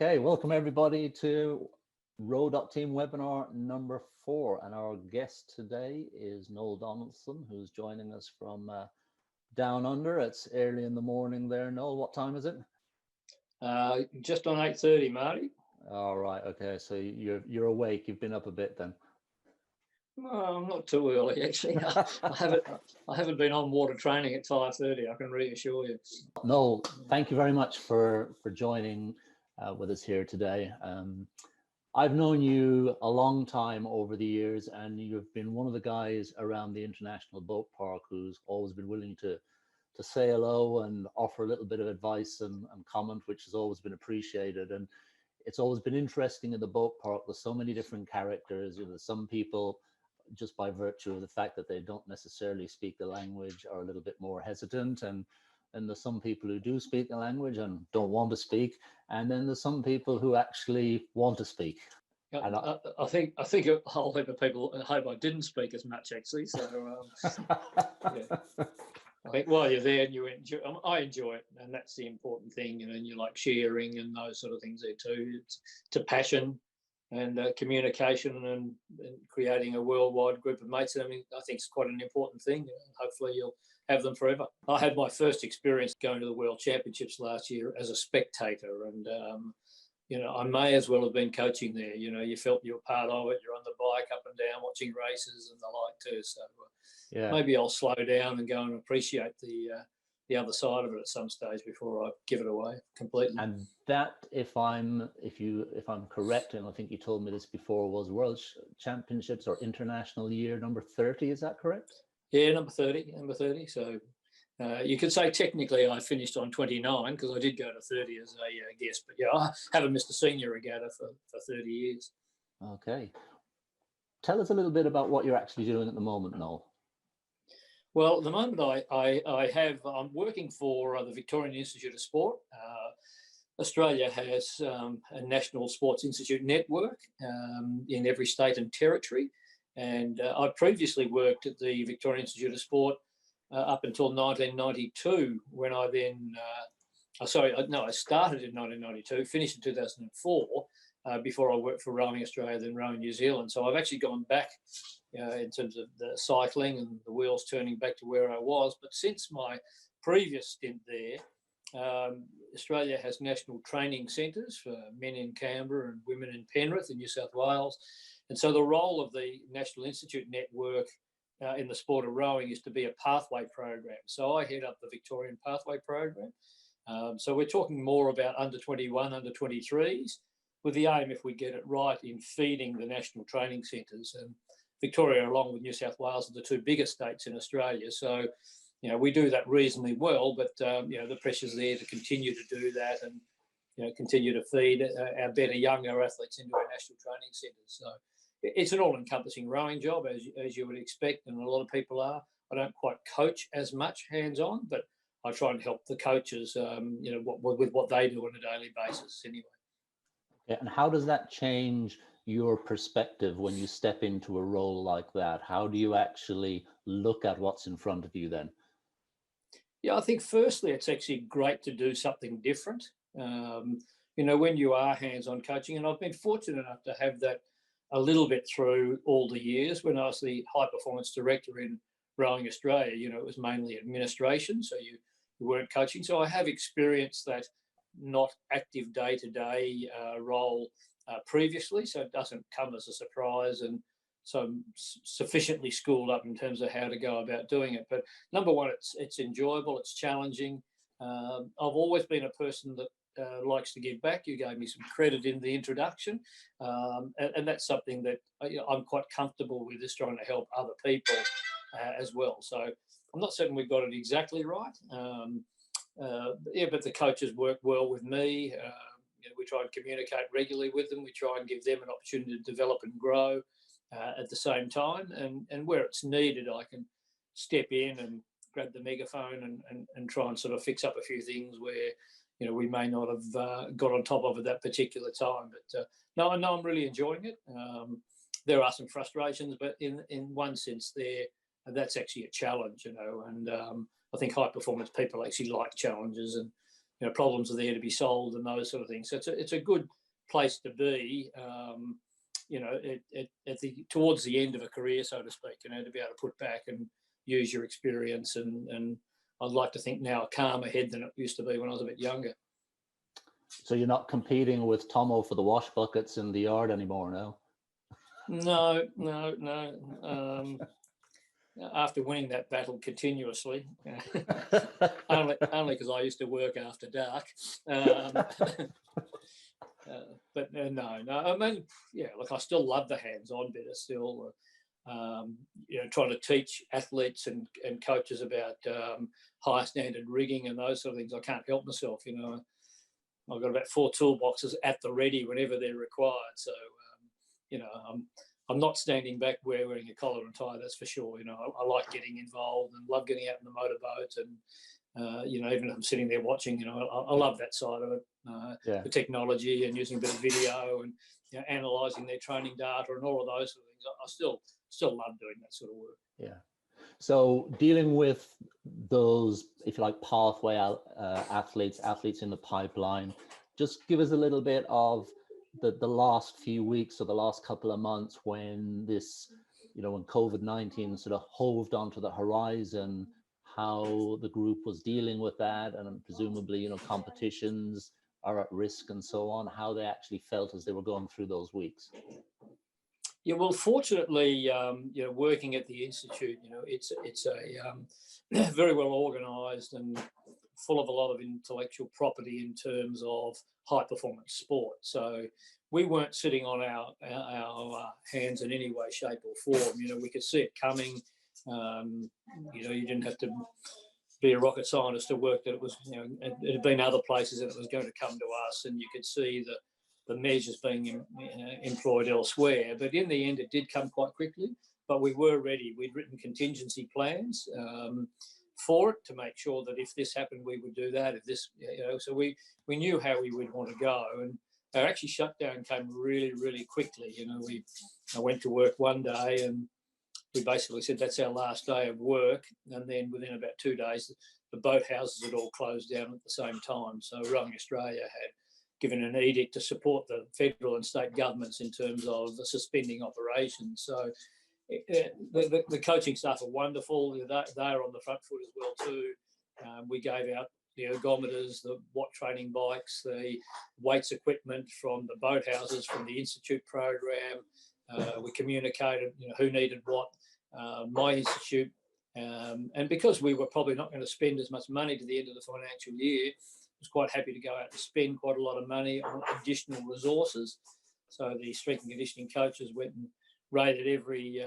Okay, welcome everybody to Row.Team webinar number 4. And our guest today is Noel Donaldson, who's joining us from down under. It's early in the morning there. Noel, what time is it? Just on 8:30, Marty. All right, okay, so you're awake. You've been up a bit then. Well, not too early, actually. I haven't been on water training at 5:30, I can reassure you. Noel, thank you very much for joining with us here today. I've known you a long time over the years, and you've been one of the guys around the International Boat Park who's always been willing to say hello and offer a little bit of advice and comment, which has always been appreciated. And it's always been interesting in the boat park. There's so many different characters. You know, some people, just by virtue of the fact that they don't necessarily speak the language, are a little bit more hesitant, and there's some people who do speak the language and don't want to speak, and then there's some people who actually want to speak. And I think a whole heap of people hope I didn't speak as much, actually. So yeah. I think while you're there, and I enjoy it, and that's the important thing. You know, and you like sharing and those sort of things there too. It's to passion and communication and creating a worldwide group of mates. I mean, I think it's quite an important thing. And hopefully you'll have them forever. I had my first experience going to the World Championships last year as a spectator, and you know, I may as well have been coaching there. You know, you felt you were part of it. You're on the bike up and down watching races and the like too. So yeah, maybe I'll slow down and go and appreciate the other side of it at some stage before I give it away completely. And that, if I'm correct, and I think you told me this before, was World Championships or International Year number 30. Is that correct? Yeah, number 30. So you could say technically I finished on 29 because I did go to 30 as a guest. But yeah, I haven't missed a senior regatta for 30 years. Okay. Tell us a little bit about what you're actually doing at the moment, Noel. Well, at the moment I'm working for the Victorian Institute of Sport. Australia has a National Sports Institute network in every state and territory. And I previously worked at the Victorian Institute of Sport up until 1992, when I then, I started in 1992, finished in 2004, before I worked for Rowing Australia, then Rowing New Zealand. So I've actually gone back in terms of the cycling and the wheels turning back to where I was. But since my previous stint there, Australia has national training centres for men in Canberra and women in Penrith in New South Wales. And so the role of the National Institute network in the sport of rowing is to be a pathway program. So I head up the Victorian Pathway program. So we're talking more about under 21, under 23s, with the aim, if we get it right, in feeding the national training centres. And Victoria, along with New South Wales, are the two biggest states in Australia. So, you know, we do that reasonably well, but, you know, the pressure's there to continue to do that and, you know, continue to feed our better, younger athletes into our national training centres. So it's an all-encompassing rowing job, as you would expect, and a lot of people are. I don't quite coach as much hands-on, but I try and help the coaches, you know, with what they do on a daily basis anyway. Yeah, and how does that change your perspective when you step into a role like that? How do you actually look at what's in front of you then? Yeah, I think firstly, it's actually great to do something different. You know, when you are hands-on coaching, and I've been fortunate enough to have that a little bit through all the years. When I was the high performance director in Rowing Australia, you know, it was mainly administration, so you weren't coaching. So I have experienced that not active day-to-day role previously, so it doesn't come as a surprise, and so I'm sufficiently schooled up in terms of how to go about doing it. But number one, it's enjoyable, it's challenging. I've always been a person that likes to give back. You gave me some credit in the introduction, and that's something that I'm quite comfortable with, is trying to help other people as well. So I'm not certain we've got it exactly right. Yeah, but the coaches work well with me. You know, we try and communicate regularly with them. We try and give them an opportunity to develop and grow at the same time. And where it's needed, I can step in and grab the megaphone and try and sort of fix up a few things where, you know, we may not have got on top of at that particular time. But no, I'm really enjoying it. There are some frustrations, but in one sense, that's actually a challenge, you know. And I think high performance people actually like challenges, and problems are there to be solved and those sort of things. So it's a good place to be, towards the end of a career, so to speak, to be able to put back and use your experience. And I'd like to think now a calmer head than it used to be when I was a bit younger. So you're not competing with Tomo for the wash buckets in the yard anymore now? No. After winning that battle continuously, only because I used to work after dark. But no. I mean, yeah, look, I still love the hands-on bit. I still, trying to teach athletes and coaches about high standard rigging and those sort of things. I can't help myself. I've got about 4 toolboxes at the ready whenever they're required. So, I'm not standing back wearing a collar and tie, that's for sure. I like getting involved and love getting out in the motorboat. And, even if I'm sitting there watching, I love that side of it. The technology and using a bit of video and analysing their training data and all of those sort of things. I still love doing that sort of work. Yeah. So dealing with those, if you like, pathway athletes in the pipeline, just give us a little bit of the last few weeks or the last couple of months when this, when COVID-19 sort of hoved onto the horizon, how the group was dealing with that, and presumably, competitions are at risk and so on, how they actually felt as they were going through those weeks. Yeah, well, fortunately, working at the Institute, it's a very well organised and full of a lot of intellectual property in terms of high performance sport. So we weren't sitting on our hands in any way, shape or form. We could see it coming. You didn't have to be a rocket scientist to work that it was, it had been other places and it was going to come to us, and you could see the measures being employed elsewhere. But in the end, it did come quite quickly. But we were ready. We'd written contingency plans for it to make sure that if this happened, we would do that. If this, so we knew how we would want to go. And our actually shutdown came really, really quickly. I went to work one day and we basically said that's our last day of work. And then within about 2 days, the boathouses had all closed down at the same time. So Rowing Australia had given an edict to support the federal and state governments in terms of suspending operations. So the coaching staff are wonderful. They're on the front foot as well too. We gave out the ergometers, the watt training bikes, the weights equipment from the boathouses, from the Institute program. We communicated, who needed what. My institute, and because we were probably not going to spend as much money to the end of the financial year, was quite happy to go out and spend quite a lot of money on additional resources. So the strength and conditioning coaches went and raided every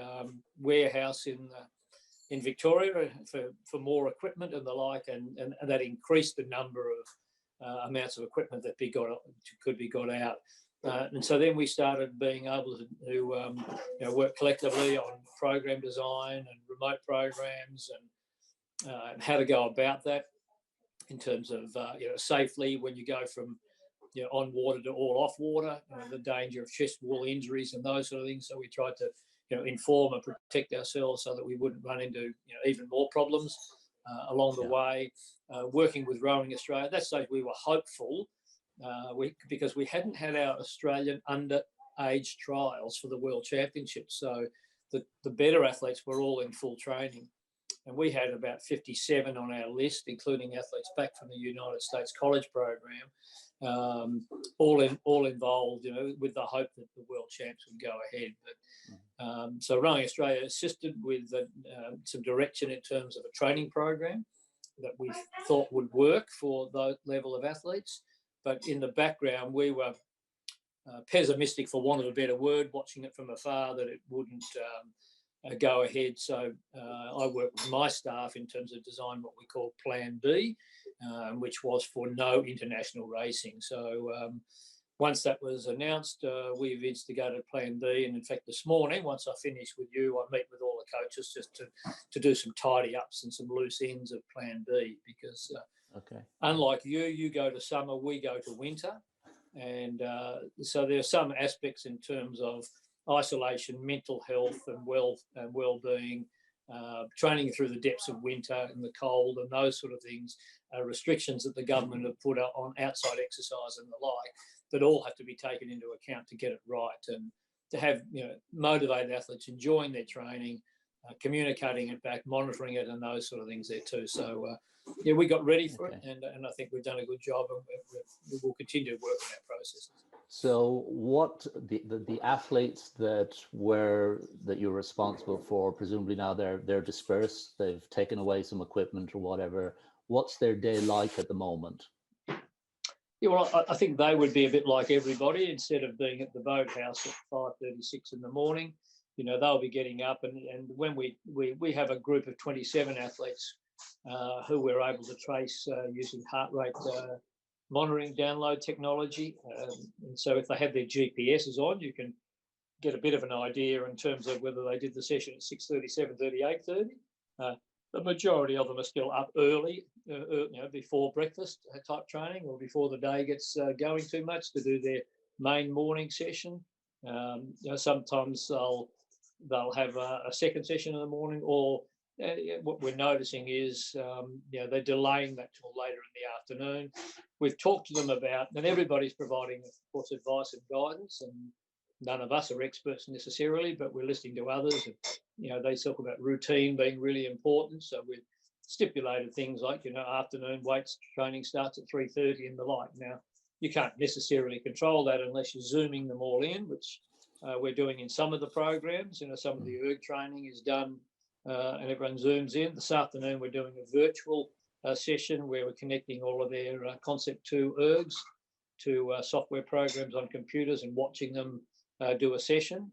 warehouse in Victoria for more equipment and the like, and that increased the number of amounts of equipment that could be got out. And so then we started being able to work collectively on program design and remote programs and how to go about that in terms of safely when you go from on water to all off water, the danger of chest wall injuries and those sort of things. So we tried to inform and protect ourselves so that we wouldn't run into even more problems along the way. Working with Rowing Australia, at that stage we were hopeful because we hadn't had our Australian underage trials for the World Championships. So the better athletes were all in full training. And we had about 57 on our list, including athletes back from the United States College program, all involved, with the hope that the World Champs would go ahead. But so Rowing Australia assisted with some direction in terms of a training program that we thought would work for that level of athletes. But in the background, we were pessimistic, for want of a better word, watching it from afar, that it wouldn't go ahead. So I worked with my staff in terms of design what we call Plan B, which was for no international racing. So once that was announced, we've instigated Plan B. And in fact, this morning, once I finish with you, I meet with all the coaches just to do some tidy ups and some loose ends of Plan B, because unlike you go to summer, we go to winter. And so there are some aspects in terms of isolation, mental health and well-being training through the depths of winter and the cold and those sort of things, restrictions that the government have put on outside exercise and the like, that all have to be taken into account to get it right, and to have motivated athletes enjoying their training, communicating it back, monitoring it, and those sort of things there too. So yeah, we got ready for it, and I think we've done a good job, and we will continue to work on our processes. So what the athletes that you're responsible for, presumably now they're dispersed, they've taken away some equipment or whatever. What's their day like at the moment? Yeah, well, I think they would be a bit like everybody. Instead of being at the boathouse at 5:36 in the morning, they'll be getting up, and when we have a group of 27 athletes who we're able to trace using heart rate monitoring download technology. And so if they have their GPSs on, you can get a bit of an idea in terms of whether they did the session at 6:30, 7:30, 8:30. The majority of them are still up early, before breakfast type training, or before the day gets going too much, to do their main morning session. Sometimes they'll have a second session in the morning, or what we're noticing is they're delaying that till later in the afternoon. We've talked to them about, and everybody's providing, of course, advice and guidance, and none of us are experts necessarily, but we're listening to others. And, they talk about routine being really important. So we've stipulated things like, afternoon weights training starts at 3:30 and the like. Now, you can't necessarily control that unless you're zooming them all in, which we're doing in some of the programs. Some of the erg training is done and everyone zooms in. This afternoon, we're doing a virtual session where we're connecting all of their Concept 2 ergs to software programs on computers and watching them do a session.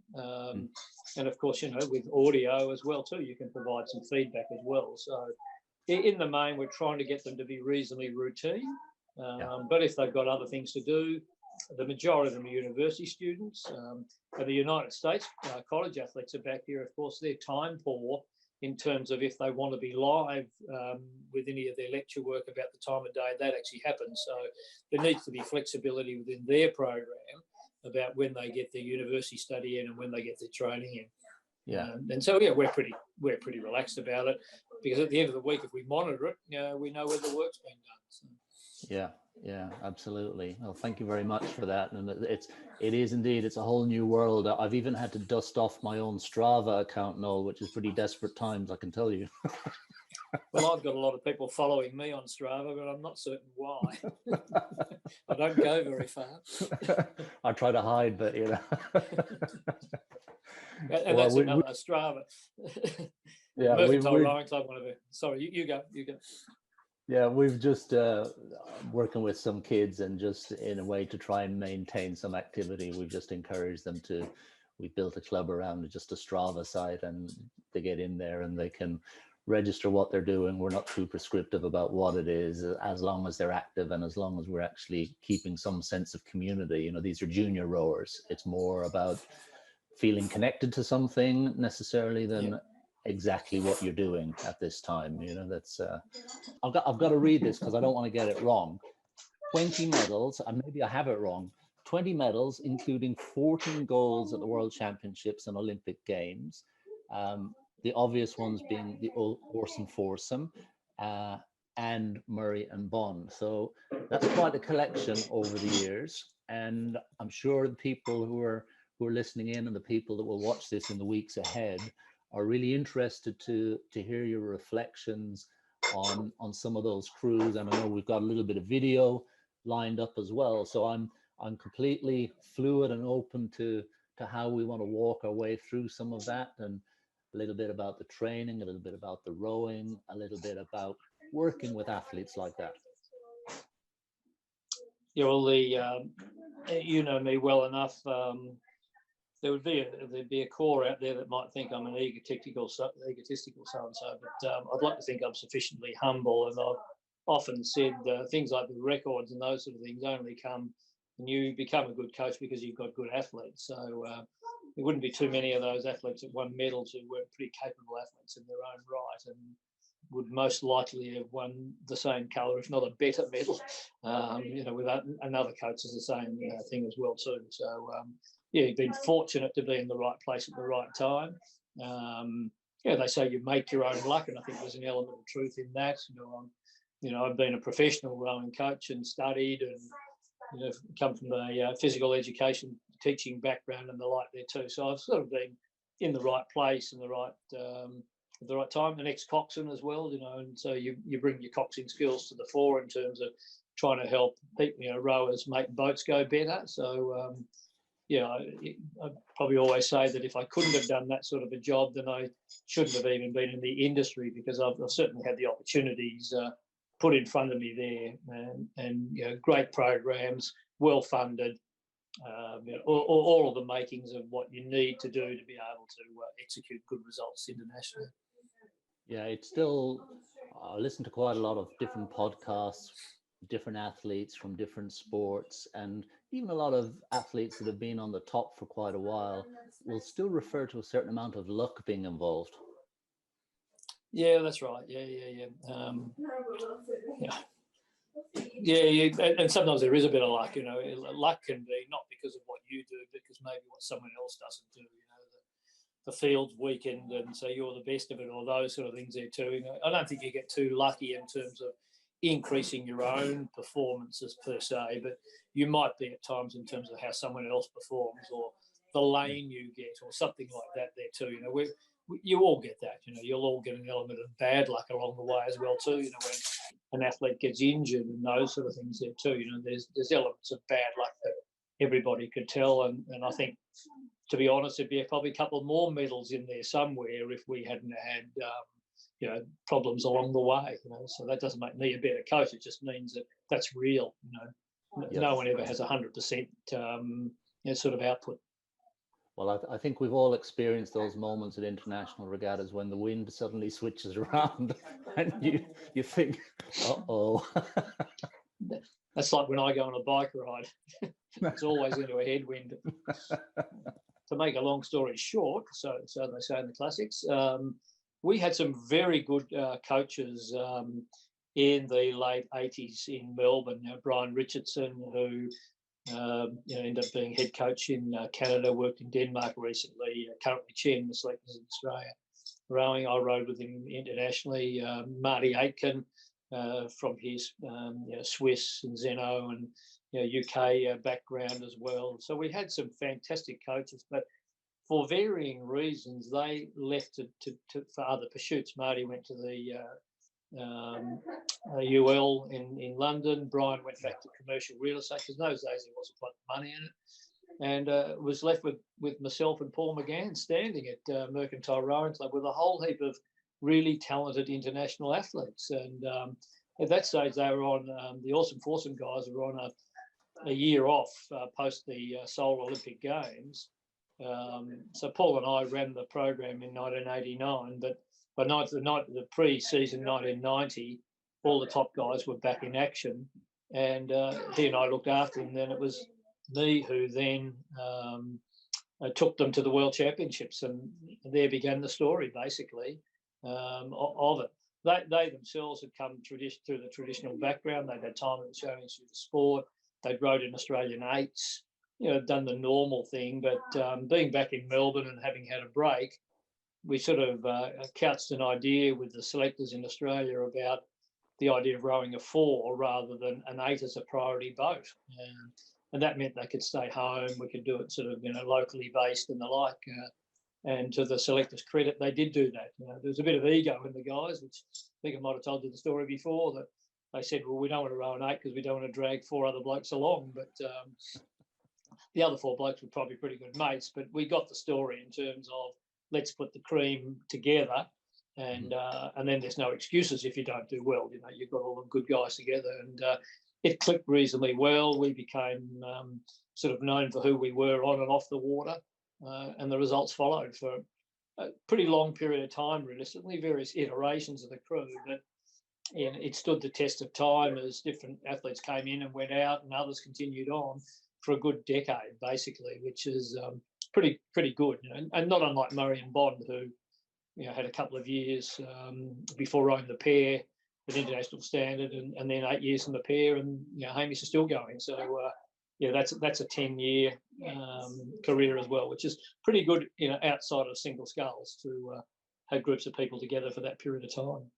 And of course, with audio as well too, you can provide some feedback as well. So in the main, we're trying to get them to be reasonably routine. But if they've got other things to do, the majority of them are university students. The United States college athletes are back here. Of course, they're time poor in terms of if they want to be live with any of their lecture work about the time of day that actually happens. So there needs to be flexibility within their program about when they get their university study in and when they get their training in. And so we're pretty relaxed about it, because at the end of the week, if we monitor it, we know where the work's been done. So. Yeah, absolutely. Well, thank you very much for that. And it is indeed, it's a whole new world. I've even had to dust off my own Strava account, Noel, which is pretty desperate times, I can tell you. Well, I've got a lot of people following me on Strava, but I'm not certain why. I don't go very far. I try to hide, but And well, that's another Strava. Mercantile Rowing Club, one of it. Sorry, you go. Yeah, we've just working with some kids, and just in a way to try and maintain some activity, we've just encouraged them to. We built a club around just a Strava site, and they get in there and they can register what they're doing. We're not too prescriptive about what it is, as long as they're active and as long as we're actually keeping some sense of community. These are junior rowers. It's more about feeling connected to something necessarily than exactly what you're doing at this time. That's I've got to read this because I don't want to get it wrong. 20 medals, and maybe I have it wrong. 20 medals, including 14 golds at the World Championships and Olympic Games. The obvious ones being the Oarsome Foursome and Murray and Bond. So that's quite a collection over the years. And I'm sure the people who are listening in, and the people that will watch this in the weeks ahead, are really interested to hear your reflections on some of those crews. And I know we've got a little bit of video lined up as well. So I'm completely fluid and open to how we want to walk our way through some of that, and a little bit about the training, a little bit about the rowing, a little bit about working with athletes like that. Yeah, well, you know me well enough. There'd be a core out there that might think I'm an egotistical so-and-so, but I'd like to think I'm sufficiently humble, and I've often said things like the records and those sort of things only come when you become a good coach because you've got good athletes. So there wouldn't be too many of those athletes that won medals who weren't pretty capable athletes in their own right, and would most likely have won the same colour, if not a better medal, with another coach is the same thing as well too. So, you've been fortunate to be in the right place at the right time. they say you make your own luck, and I think there's an element of truth in that. I've been a professional rowing coach and studied, and come from a physical education teaching background and the like there too. So I've sort of been in the right place and at the right time. An ex-coxswain as well, and so you bring your coxing skills to the fore in terms of trying to help people, rowers make boats go better. So I probably always say that if I couldn't have done that sort of a job, then I shouldn't have even been in the industry, because I've certainly had the opportunities put in front of me there, and great programs, well funded, all of the makings of what you need to do to be able to execute good results internationally. Yeah, it's still, I listen to quite a lot of different podcasts, different athletes from different sports, and even a lot of athletes that have been on the top for quite a while will still refer to a certain amount of luck being involved. Yeah, that's right. Yeah. And sometimes there is a bit of luck. Luck can be not because of what you do, because maybe what someone else doesn't do. The field's weakened, and so you're the best of it, or those sort of things there too. I don't think you get too lucky in terms of increasing your own performances per se, but you might be at times in terms of how someone else performs, or the lane you get, or something like that there too. You all get that. You'll all get an element of bad luck along the way as well too. When an athlete gets injured and those sort of things there too. There's elements of bad luck that everybody could tell, and I think, to be honest, there'd be probably a couple more medals in there somewhere if we hadn't had problems along the way. So that doesn't make me a better coach. It just means that that's real. Yes. No one ever has 100% sort of output. Well, I think we've all experienced those moments at international regattas when the wind suddenly switches around and you think, uh-oh. That's like when I go on a bike ride. It's always into a headwind. To make a long story short, so they say in the classics, we had some very good coaches in the late 80s in Melbourne. Brian Richardson, who ended up being head coach in Canada, worked in Denmark recently, currently chairing the selectors in Australia. Rowing, I rode with him internationally. Marty Aitken, from his Swiss and Zeno and UK background as well. So we had some fantastic coaches, but for varying reasons, they left for other pursuits. Marty went to the UL in London. Brian went back to commercial real estate, because in those days there wasn't quite money in it, and was left with myself and Paul McGann standing at Mercantile Rowing Club with a whole heap of really talented international athletes. And at that stage, they were on the Oarsome Foursome guys were on a year off post the Seoul Olympic Games. So Paul and I ran the program in 1989, but by the pre-season 1990, all the top guys were back in action, and he and I looked after them. Then it was me who then took them to the World Championships, and there began the story, basically, of it. They themselves had come through the traditional background. They'd had time at the Australian Institute of Sport. They'd rowed in Australian eights, done the normal thing. But being back in Melbourne and having had a break, we sort of couched an idea with the selectors in Australia about the idea of rowing a four rather than an eight as a priority boat. And that meant they could stay home. We could do it sort of, locally based and the like. And to the selectors' credit, they did do that. There was a bit of ego in the guys, which I think I might have told you the story before, that they said, well, we don't want to row an eight because we don't want to drag four other blokes along. But the other four blokes were probably pretty good mates. But we got the story in terms of let's put the cream together, and then there's no excuses if you don't do well. You've got all the good guys together, and it clicked reasonably well. We became sort of known for who we were on and off the water. And the results followed for a pretty long period of time, realistically, various iterations of the crew. But it stood the test of time as different athletes came in and went out, and others continued on for a good decade, basically, which is pretty good. And not unlike Murray and Bond, who had a couple of years before rowing the pair at international standard, and then 8 years in the pair, and Hamish is still going. So that's a 10-year career as well, which is pretty good, outside of single sculls to had groups of people together for that period of time.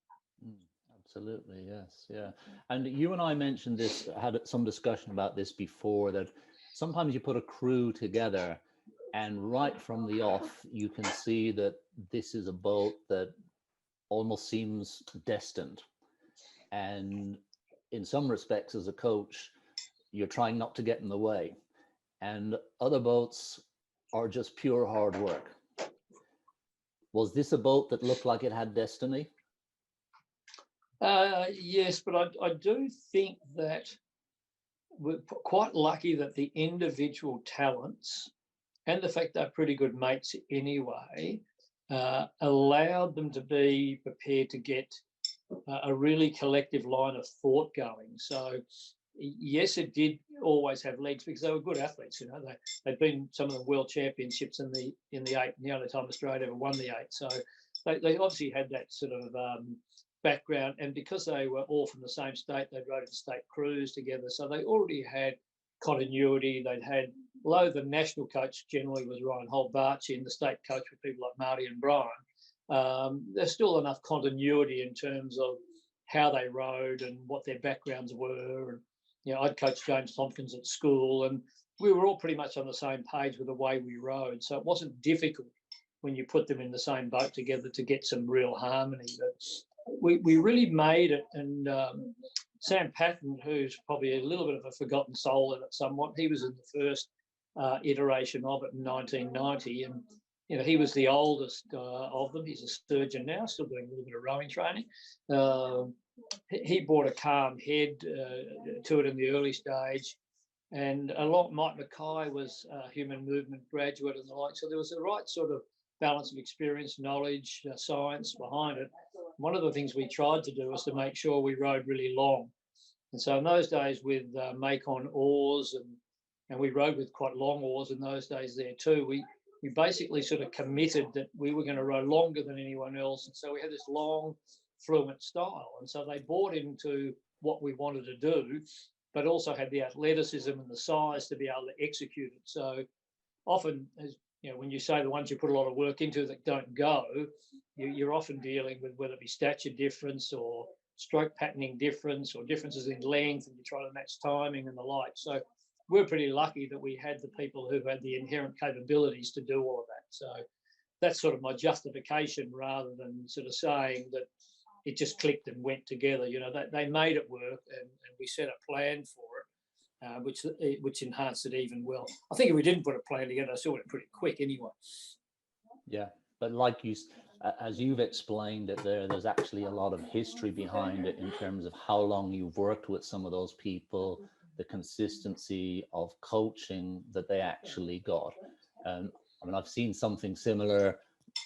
Absolutely, yes, yeah. And you and I mentioned this, had some discussion about this before, that sometimes you put a crew together and right from the off, you can see that this is a boat that almost seems destined. And in some respects, as a coach, you're trying not to get in the way. And other boats are just pure hard work. Was this a boat that looked like it had destiny? Yes, but I do think that we're quite lucky that the individual talents and the fact they're pretty good mates anyway allowed them to be prepared to get a really collective line of thought going. So yes, it did always have legs because they were good athletes. You know, they'd been some of the world championships in the eight, and the only time Australia ever won the eight. So they obviously had that sort of background, and because they were all from the same state, they'd rode in state crews together. So they already had continuity. They'd had, although the national coach generally was Ryan Holt-Barchi and the state coach were people like Marty and Brian, there's still enough continuity in terms of how they rode and what their backgrounds were. And you know, I'd coached James Tompkins at school, and we were all pretty much on the same page with the way we rode. So it wasn't difficult when you put them in the same boat together to get some real harmony. But we really made it. And Sam Patton, who's probably a little bit of a forgotten soul in it somewhat, he was in the first iteration of it in 1990. And you know, he was the oldest of them. He's a surgeon now, still doing a little bit of rowing training. He brought a calm head to it in the early stage. And a lot, Mike Mackay was a human movement graduate and the like. So there was the right sort of balance of experience, knowledge, science behind it. One of the things we tried to do was to make sure we rode really long. And so in those days with make-on oars, and we rode with quite long oars in those days there too, we basically sort of committed that we were going to row longer than anyone else. And so we had this long, fluent style. And so they bought into what we wanted to do, but also had the athleticism and the size to be able to execute it. So often, as you know, when you say the ones you put a lot of work into that don't go, you're often dealing with whether it be stature difference or stroke patterning difference or differences in length, and you try to match timing and the like. So we're pretty lucky that we had the people who had the inherent capabilities to do all of that. So that's sort of my justification, rather than sort of saying that it just clicked and went together. You know, they made it work, and we set a plan for it, which enhanced it even well. I think if we didn't put a plan together, I saw it pretty quick anyway. Yeah, but like you, as you've explained it there's actually a lot of history behind it in terms of how long you've worked with some of those people, the consistency of coaching that they actually got. I mean, I've seen something similar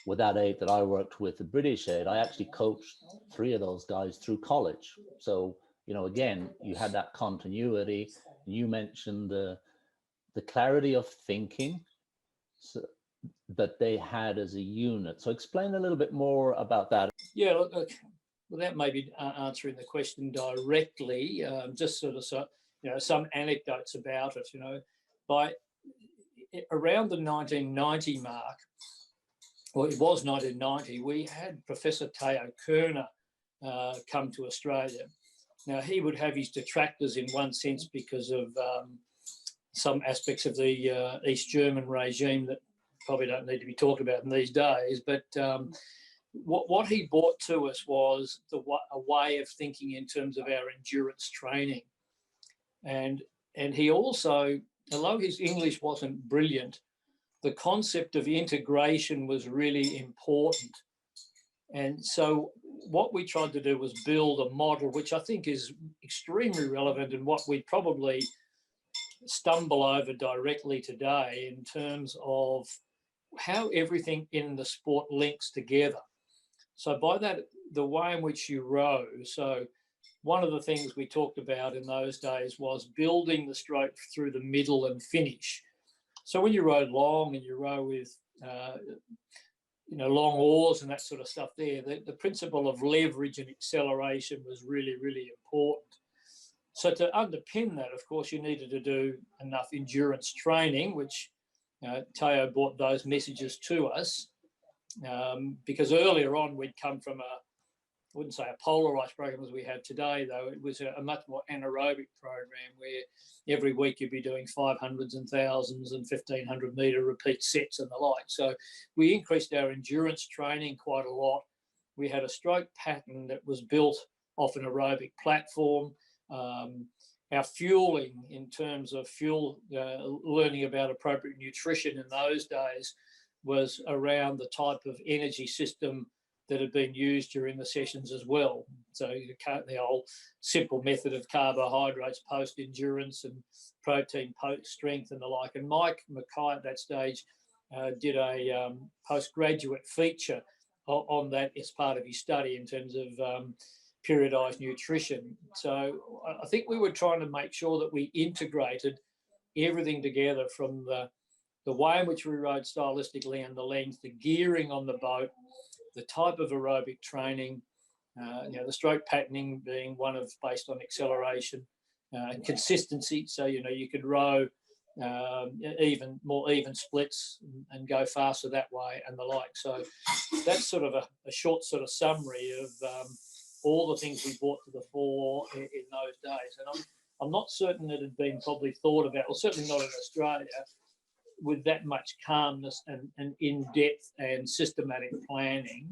with that eight that I worked with, the British eight. I actually coached 3 of those guys through college. So, you know, again, you had that continuity. You mentioned the clarity of thinking that they had as a unit. So explain a little bit more about that. Yeah, look, without maybe answering the question directly, just sort of, you know, some anecdotes about it. You know, by around the 1990 mark, well, it was 1990, we had Professor Teo Kerner come to Australia. Now, he would have his detractors in one sense because of some aspects of the East German regime that probably don't need to be talked about in these days. But what he brought to us was a way of thinking in terms of our endurance training. And he also, although his English wasn't brilliant, the concept of integration was really important. And so what we tried to do was build a model, which I think is extremely relevant and what we probably stumble over directly today in terms of how everything in the sport links together. So by that, the way in which you row. So one of the things we talked about in those days was building the stroke through the middle and finish. So when you row long and you row with, you know, long oars and that sort of stuff there, the principle of leverage and acceleration was really, really important. So to underpin that, of course, you needed to do enough endurance training, which Teo brought those messages to us. because earlier on we'd come from I wouldn't say a polarised program as we have today, though. It was a much more anaerobic program where every week you'd be doing 500s and 1000s and 1500 metre repeat sets and the like. So we increased our endurance training quite a lot. We had a stroke pattern that was built off an aerobic platform. Our fueling, in terms of fuel, learning about appropriate nutrition in those days, was around the type of energy system that had been used during the sessions as well. So the old simple method of carbohydrates post-endurance and protein post-strength and the like. And Mike Mackay at that stage did a postgraduate feature on that as part of his study in terms of periodised nutrition. So I think we were trying to make sure that we integrated everything together, from the way in which we rode stylistically and the length, the gearing on the boat, the type of aerobic training, the stroke patterning being one of based on acceleration and consistency. So, you could row more even splits and go faster that way and the like. So that's sort of a short sort of summary of all the things we brought to the fore in those days. And I'm not certain that it had been probably thought about, or certainly not in Australia, with that much calmness and in-depth and systematic planning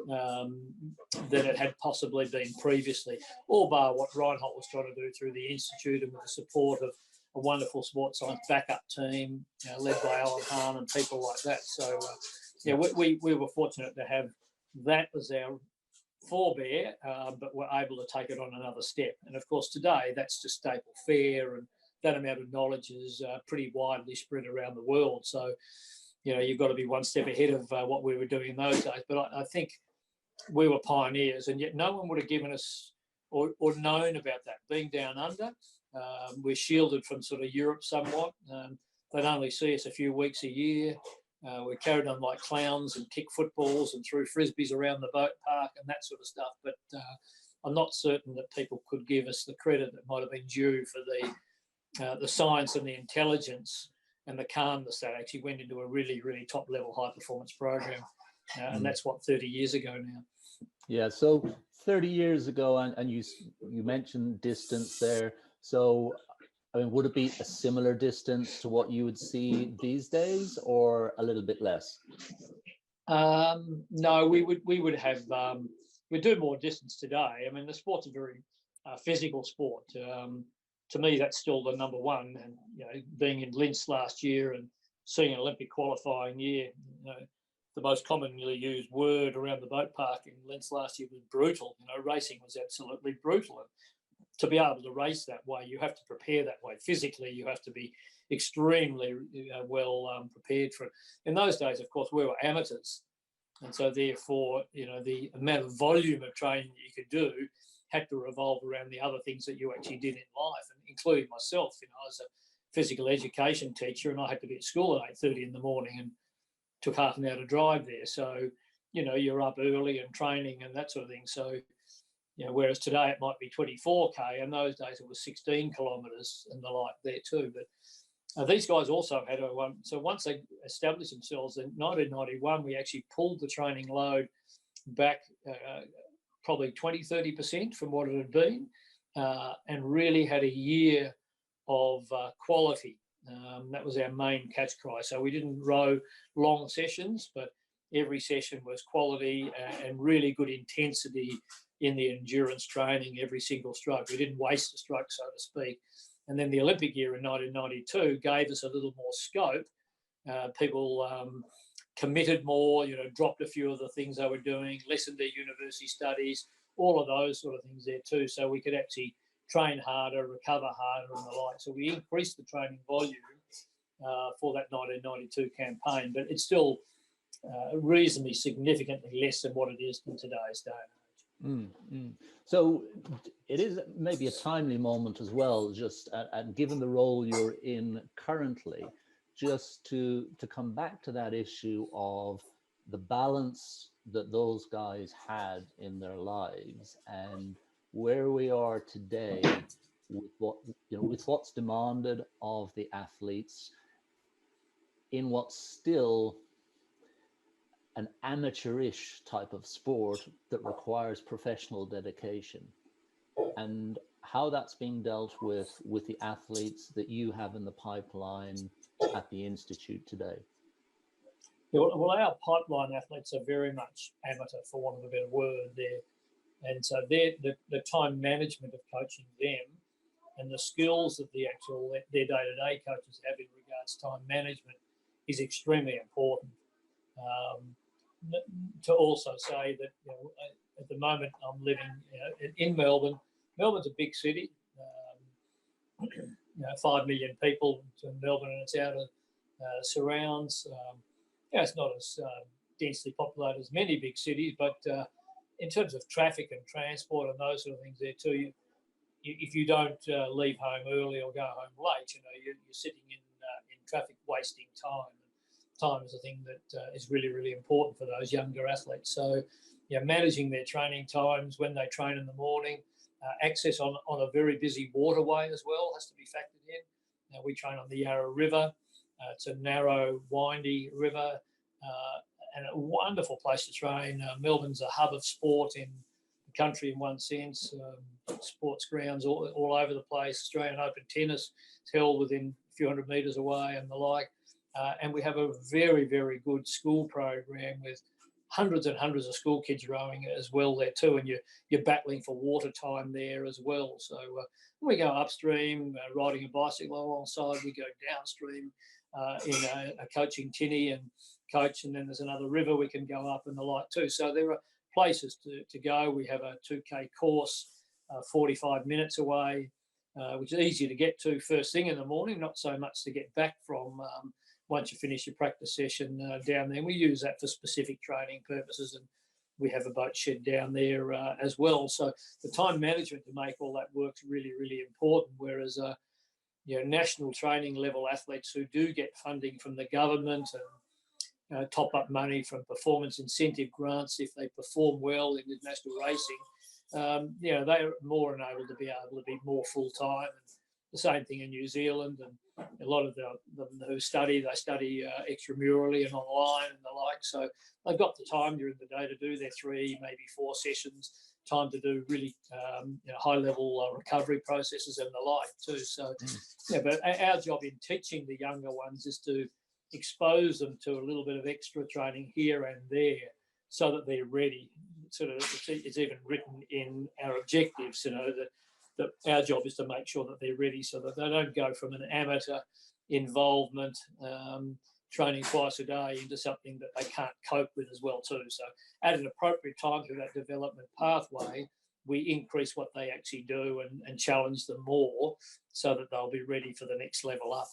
that it had possibly been previously, all bar what Reinhold was trying to do through the Institute and with the support of a wonderful sports science backup team led by Alan Hahn and people like that. So, we were fortunate to have that as our forebear, but we're able to take it on another step. And of course, today that's just staple fare, and that amount of knowledge is pretty widely spread around the world. So, you've got to be one step ahead of what we were doing in those days. But I think we were pioneers, and yet no one would have given us or known about that. Being down under, we're shielded from sort of Europe somewhat. They'd only see us a few weeks a year. We're carried on like clowns and kick footballs and threw frisbees around the boat park and that sort of stuff. But I'm not certain that people could give us the credit that might have been due for the science and the intelligence and the calmness that actually went into a really, really top-level high-performance program. And that's, 30 years ago now. Yeah, so 30 years ago, and you mentioned distance there. So, I mean, would it be a similar distance to what you would see these days, or a little bit less? No, we would have, we do more distance today. I mean, the sport's a very physical sport. To me, that's still the number one. And, being in Linz last year and seeing an Olympic qualifying year, the most commonly used word around the boat park in Linz last year was brutal. Racing was absolutely brutal. And to be able to race that way, you have to prepare that way. Physically, you have to be extremely well prepared for it. In those days, of course, we were amateurs. And so therefore, the amount of volume of training that you could do had to revolve around the other things that you actually did in life, and including myself. I was a physical education teacher, and I had to be at school at 8:30 in the morning and took half an hour to drive there. So, you're up early and training and that sort of thing. So, whereas today it might be 24K, in those days it was 16 kilometres and the like there too. But these guys also had so once they established themselves in 1991, we actually pulled the training load back probably 20-30% from what it had been, and really had a year of quality. That was our main catch cry. So we didn't row long sessions, but every session was quality and really good intensity in the endurance training, every single stroke. We didn't waste a stroke, so to speak. And then the Olympic year in 1992 gave us a little more scope. People committed more, dropped a few of the things they were doing, lessened their university studies, all of those sort of things there too. So we could actually train harder, recover harder and the like. So we increased the training volume for that 1992 campaign, but it's still reasonably significantly less than what it is in today's day and age. So it is maybe a timely moment as well, just and given the role you're in currently, just to come back to that issue of the balance that those guys had in their lives and where we are today with what's demanded of the athletes in what's still an amateurish type of sport that requires professional dedication, and how that's being dealt with the athletes that you have in the pipeline at the Institute today. Well, our pipeline athletes are very much amateur, for want of a better word there. And so the time management of coaching them and the skills that their day-to-day coaches have in regards to time management is extremely important. To also say that, at the moment I'm living in Melbourne. Melbourne's a big city, 5 million people to Melbourne and its outer surrounds. It's not as densely populated as many big cities, but in terms of traffic and transport and those sort of things there too, if you don't leave home early or go home late, you're sitting in traffic wasting time. Time is a thing that is really, really important for those younger athletes. So, managing their training times when they train in the morning, access on a very busy waterway as well has to be factored in. Now, we train on the Yarra River. It's a narrow, windy river and a wonderful place to train. Melbourne's a hub of sport in the country in one sense. Sports grounds all over the place. Australian Open tennis is held within a few hundred metres away and the like. And we have a very, very good school program with hundreds and hundreds of school kids rowing as well there too. And you're battling for water time there as well. So we go upstream, riding a bicycle alongside. We go downstream in a coaching tinny and coach. And then there's another river we can go up and the like too. So there are places to go. We have a 2K course 45 minutes away, which is easy to get to first thing in the morning, not so much to get back from once you finish your practice session down there. We use that for specific training purposes, and we have a boat shed down there as well. So the time management to make all that work's really, really important, whereas national training level athletes who do get funding from the government and top up money from performance incentive grants if they perform well in international racing, they're more enabled to be more full-time. The same thing in New Zealand, and a lot of them who study extramurally and online and the like. So they've got the time during the day to do their 3, maybe 4 sessions, time to do really high-level recovery processes and the like too. So, but our job in teaching the younger ones is to expose them to a little bit of extra training here and there so that they're ready. Sort of, it's even written in our objectives, that our job is to make sure that they're ready so that they don't go from an amateur involvement, training twice a day, into something that they can't cope with as well too. So at an appropriate time through that development pathway, we increase what they actually do and challenge them more so that they'll be ready for the next level up.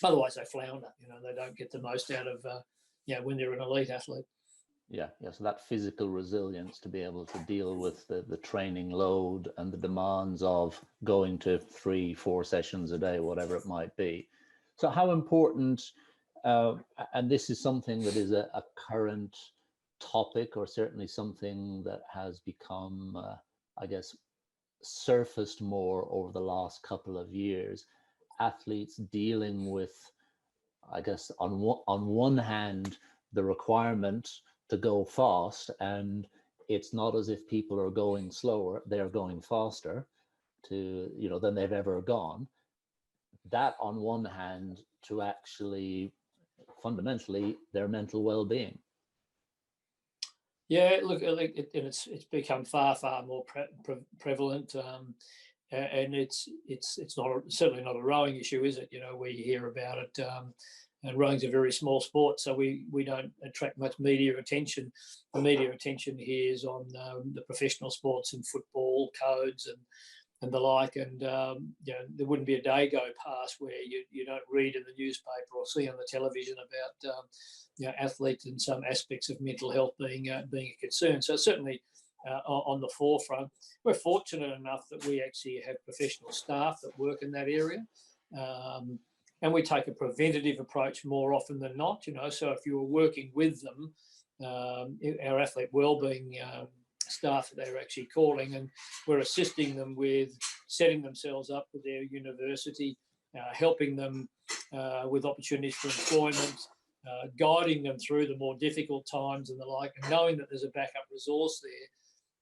Otherwise they flounder, they don't get the most out of, when they're an elite athlete. Yeah. So that physical resilience to be able to deal with the training load and the demands of going to 3-4 sessions a day, whatever it might be. So how important, and this is something that is a current topic, or certainly something that has become, surfaced more over the last couple of years, athletes dealing with, on one hand, the requirement to go fast, and it's not as if people are going slower, they're going faster than they've ever gone. That on one hand, to actually fundamentally their mental well-being. Yeah, look, it's become far more prevalent, and it's certainly not a rowing issue, is it? We hear about it. And rowing's a very small sport, so we don't attract much media attention. The media attention here is on the professional sports and football codes and the like. And there wouldn't be a day go past where you don't read in the newspaper or see on the television about athletes and some aspects of mental health being a concern. So certainly on the forefront. We're fortunate enough that we actually have professional staff that work in that area. And we take a preventative approach more often than not, So if you were working with them, our athlete wellbeing staff, they're actually calling, and we're assisting them with setting themselves up with their university, helping them with opportunities for employment, guiding them through the more difficult times and the like, and knowing that there's a backup resource there,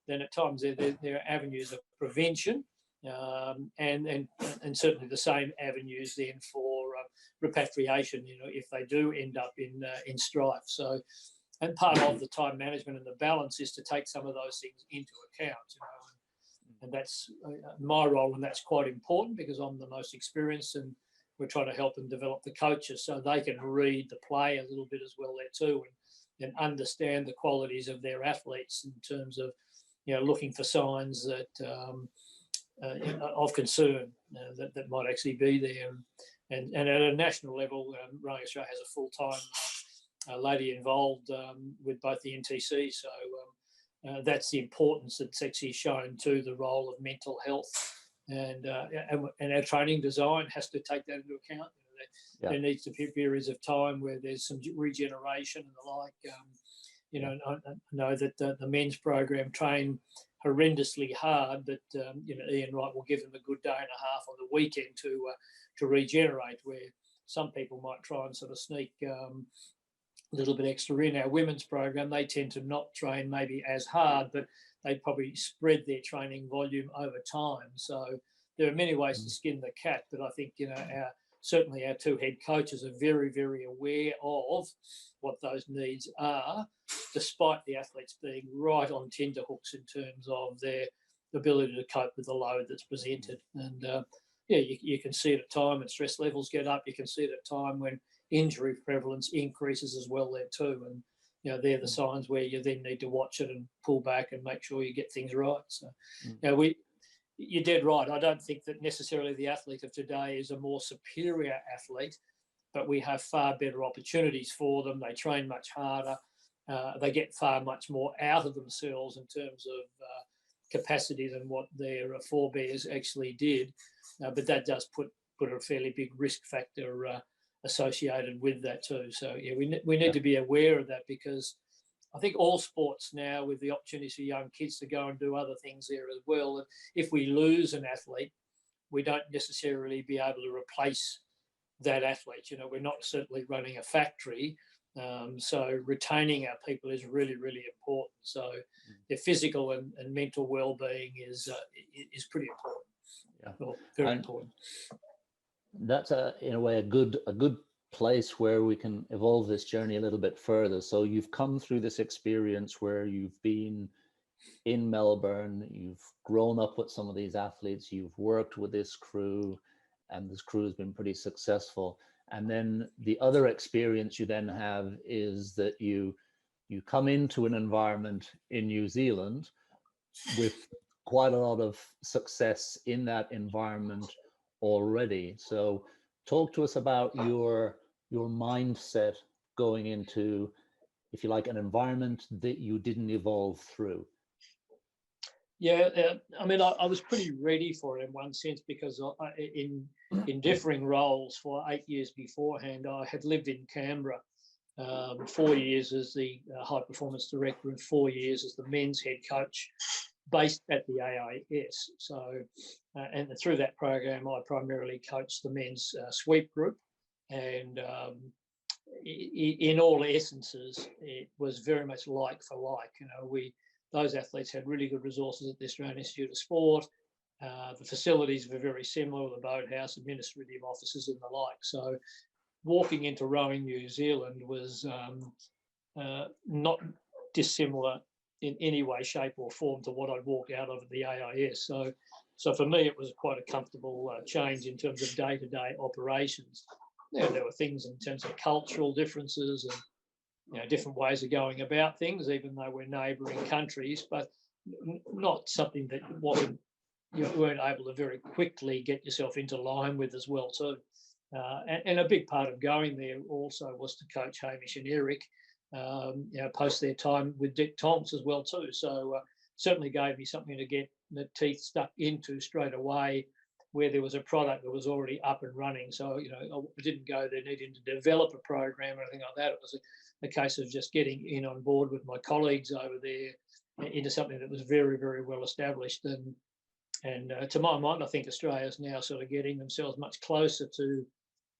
then at times there are avenues of prevention, and certainly the same avenues then for repatriation, if they do end up in strife. So, and part of the time management and the balance is to take some of those things into account, and that's my role, and that's quite important because I'm the most experienced, and we're trying to help them develop the coaches so they can read the play a little bit as well there too, and understand the qualities of their athletes in terms of, looking for signs that of concern that might actually be there. And at a national level, Rowing Australia has a full-time lady involved with both the NTC. So that's the importance that's actually shown to the role of mental health. And our training design has to take that into account. There needs to be periods of time where there's some regeneration and the like. I know that the men's program train horrendously hard, but Ian Wright will give them a good day and a half on the weekend to regenerate, where some people might try and sort of sneak a little bit extra in. Our women's program, they tend to not train maybe as hard, but they probably spread their training volume over time. So there are many ways to skin the cat, but I think certainly our two head coaches are very, very aware of what those needs are, despite the athletes being right on tenterhooks in terms of their ability to cope with the load that's presented. And you can see it at time when stress levels get up. You can see it at time when injury prevalence increases as well there too. And they're the signs where you then need to watch it and pull back and make sure you get things right. So you're dead right. I don't think that necessarily the athlete of today is a more superior athlete, but we have far better opportunities for them. They train much harder. They get far much more out of themselves in terms of capacity than what their forebears actually did. But that does put a fairly big risk factor associated with that too. So we need to be aware of that, because I think all sports now, with the opportunities for young kids to go and do other things there as well, and if we lose an athlete, we don't necessarily be able to replace that athlete. We're not certainly running a factory. So retaining our people is really, really important. So their physical and mental well-being is pretty important. Well, very important. That's in a way a good place where we can evolve this journey a little bit further. So you've come through this experience where you've been in Melbourne, you've grown up with some of these athletes, you've worked with this crew, and this crew has been pretty successful. And then the other experience you then have is that you come into an environment in New Zealand with quite a lot of success in that environment already. So talk to us about your mindset going into, if you like, an environment that you didn't evolve through. I was pretty ready for it in one sense, because in differing roles for 8 years beforehand, I had lived in Canberra 4 years as the high performance director and 4 years as the men's head coach, based at the AIS. So, and through that program, I primarily coached the men's sweep group, and in all essences, it was very much like for like. Those athletes had really good resources at the Australian Institute of Sport. The facilities were very similar, the boathouse, administrative offices and the like. So walking into Rowing New Zealand was not dissimilar in any way, shape or form to what I'd walked out of at the AIS. So for me, it was quite a comfortable change in terms of day-to-day operations. There were things in terms of cultural differences and different ways of going about things, even though we're neighbouring countries, but not something that you weren't able to very quickly get yourself into line with as well too. And a big part of going there also was to coach Hamish and Eric, post their time with Dick Tonks as well too. So certainly gave me something to get the teeth stuck into straight away, where there was a product that was already up and running. So, I didn't go there needing to develop a program or anything like that. It was a case of just getting in on board with my colleagues over there into something that was very, very well established. And to my mind, I think Australia's now sort of getting themselves much closer to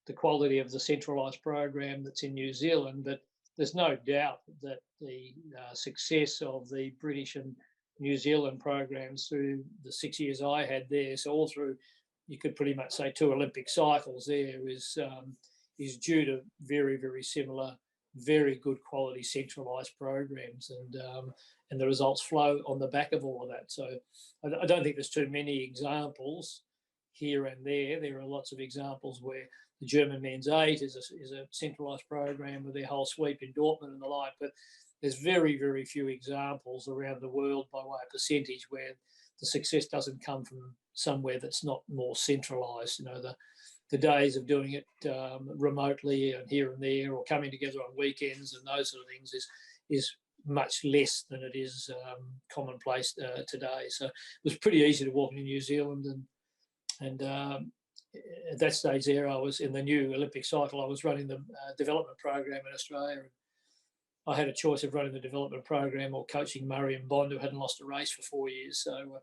the quality of the centralised program that's in New Zealand, but there's no doubt that the success of the British and New Zealand programs through the 6 years I had there, so all through, you could pretty much say 2 Olympic cycles there, is due to very, very similar, very good quality centralised programs, and the results flow on the back of all of that. So I don't think there's too many examples here and there. There are lots of examples where the German men's 8 is a centralised program with their whole sweep in Dortmund and the like, but there's very, very few examples around the world by way of percentage where the success doesn't come from somewhere that's not more centralised. You know, the days of doing it remotely and here and there, or coming together on weekends and those sort of things is much less than it is commonplace today. So it was pretty easy to walk into New Zealand, and at that stage there, I was in the new Olympic cycle. I was running the development program in Australia. And I had a choice of running the development program or coaching Murray and Bond, who hadn't lost a race for 4 years. So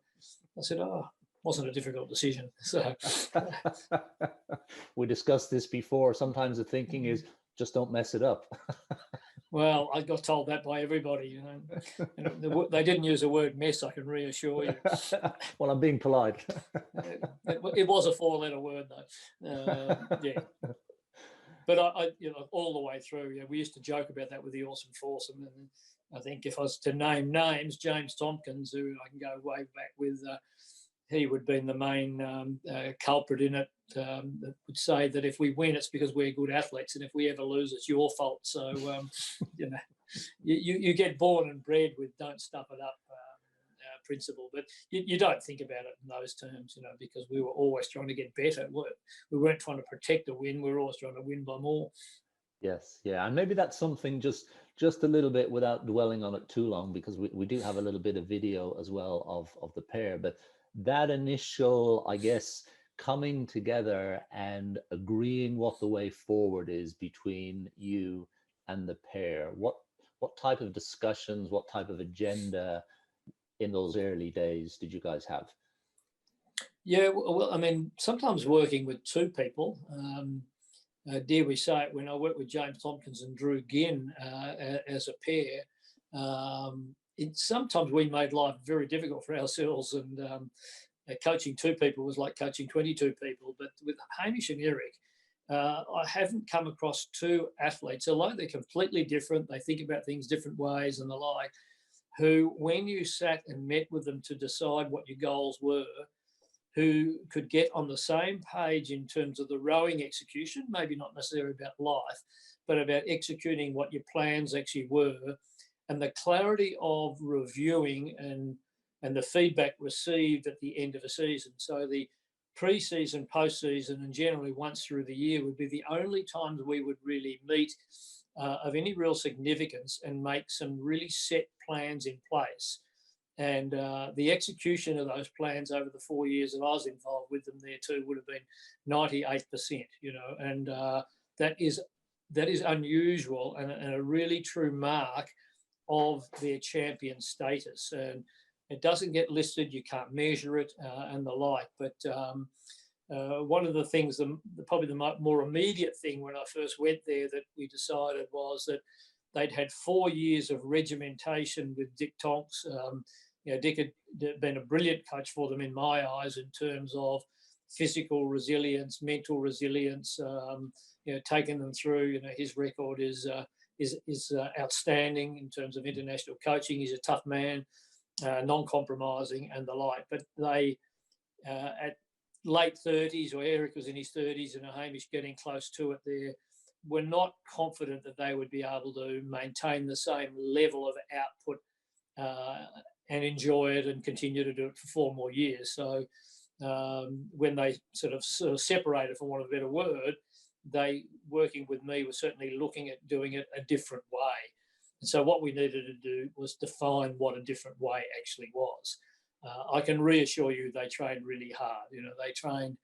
I said, wasn't a difficult decision. So we discussed this before. Sometimes the thinking is just don't mess it up. Well, I got told that by everybody, you know. And they didn't use the word mess, I can reassure you. Well, I'm being polite. It was a 4-letter word, though. Yeah. But I, you know, all the way through, you know, we used to joke about that with the Oarsome Foursome. And I think if I was to name names, James Tompkins, who I can go way back with, he would have been the main culprit in it. That would say that if we win, it's because we're good athletes, and if we ever lose, it's your fault. So, you know, you get born and bred with "don't stuff it up" principle, but you don't think about it in those terms, you know, because we were always trying to get better. We weren't trying to protect a win; we were always trying to win by more. Yes, yeah, and maybe that's something just a little bit without dwelling on it too long, because we do have a little bit of video as well of the pair, but that initial, I guess, coming together and agreeing what the way forward is between you and the pair. What type of discussions, what type of agenda in those early days did you guys have? Yeah, well, I mean, sometimes working with 2 people, dare we say it, when I worked with James Tompkins and Drew Ginn as a pair, sometimes we made life very difficult for ourselves, and coaching 2 people was like coaching 22 people. But with Hamish and Eric, I haven't come across 2 athletes, although they're completely different, they think about things different ways and the like, who, when you sat and met with them to decide what your goals were, who could get on the same page in terms of the rowing execution, maybe not necessarily about life, but about executing what your plans actually were, and the clarity of reviewing and the feedback received at the end of a season. So the pre-season, post-season, and generally once through the year would be the only times we would really meet of any real significance and make some really set plans in place. And the execution of those plans over the 4 years that I was involved with them there too would have been 98%, you know, and that is unusual and a really true mark of their champion status. And it doesn't get listed, you can't measure it and the like. But one of the things, probably the more immediate thing when I first went there that we decided was that they'd had 4 years of regimentation with Dick Tonks. You know, Dick had been a brilliant coach for them in my eyes in terms of physical resilience, mental resilience. You know, taking them through. You know, his record is outstanding in terms of international coaching. He's a tough man, non-compromising and the like. But they, at late 30s, or Eric was in his 30s and Hamish getting close to it there, were not confident that they would be able to maintain the same level of output and enjoy it and continue to do it for 4 more years. So when they sort of separated, for want of a better word, they, working with me, were certainly looking at doing it a different way. And so what we needed to do was define what a different way actually was. I can reassure you they trained really hard. You know, they trained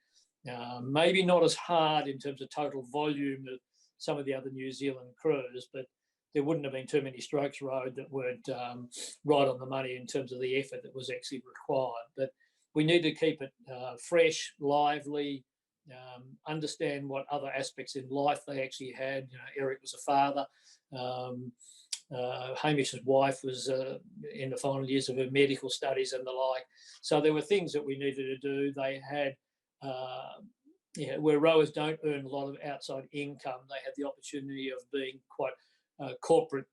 maybe not as hard in terms of total volume as some of the other New Zealand crews, but there wouldn't have been too many strokes rowed that weren't right on the money in terms of the effort that was actually required. But we need to keep it fresh, lively, understand what other aspects in life they actually had. You know, Eric was a father. Hamish's wife was in the final years of her medical studies and the like. So there were things that we needed to do. They had, where rowers don't earn a lot of outside income, they had the opportunity of being quite corporate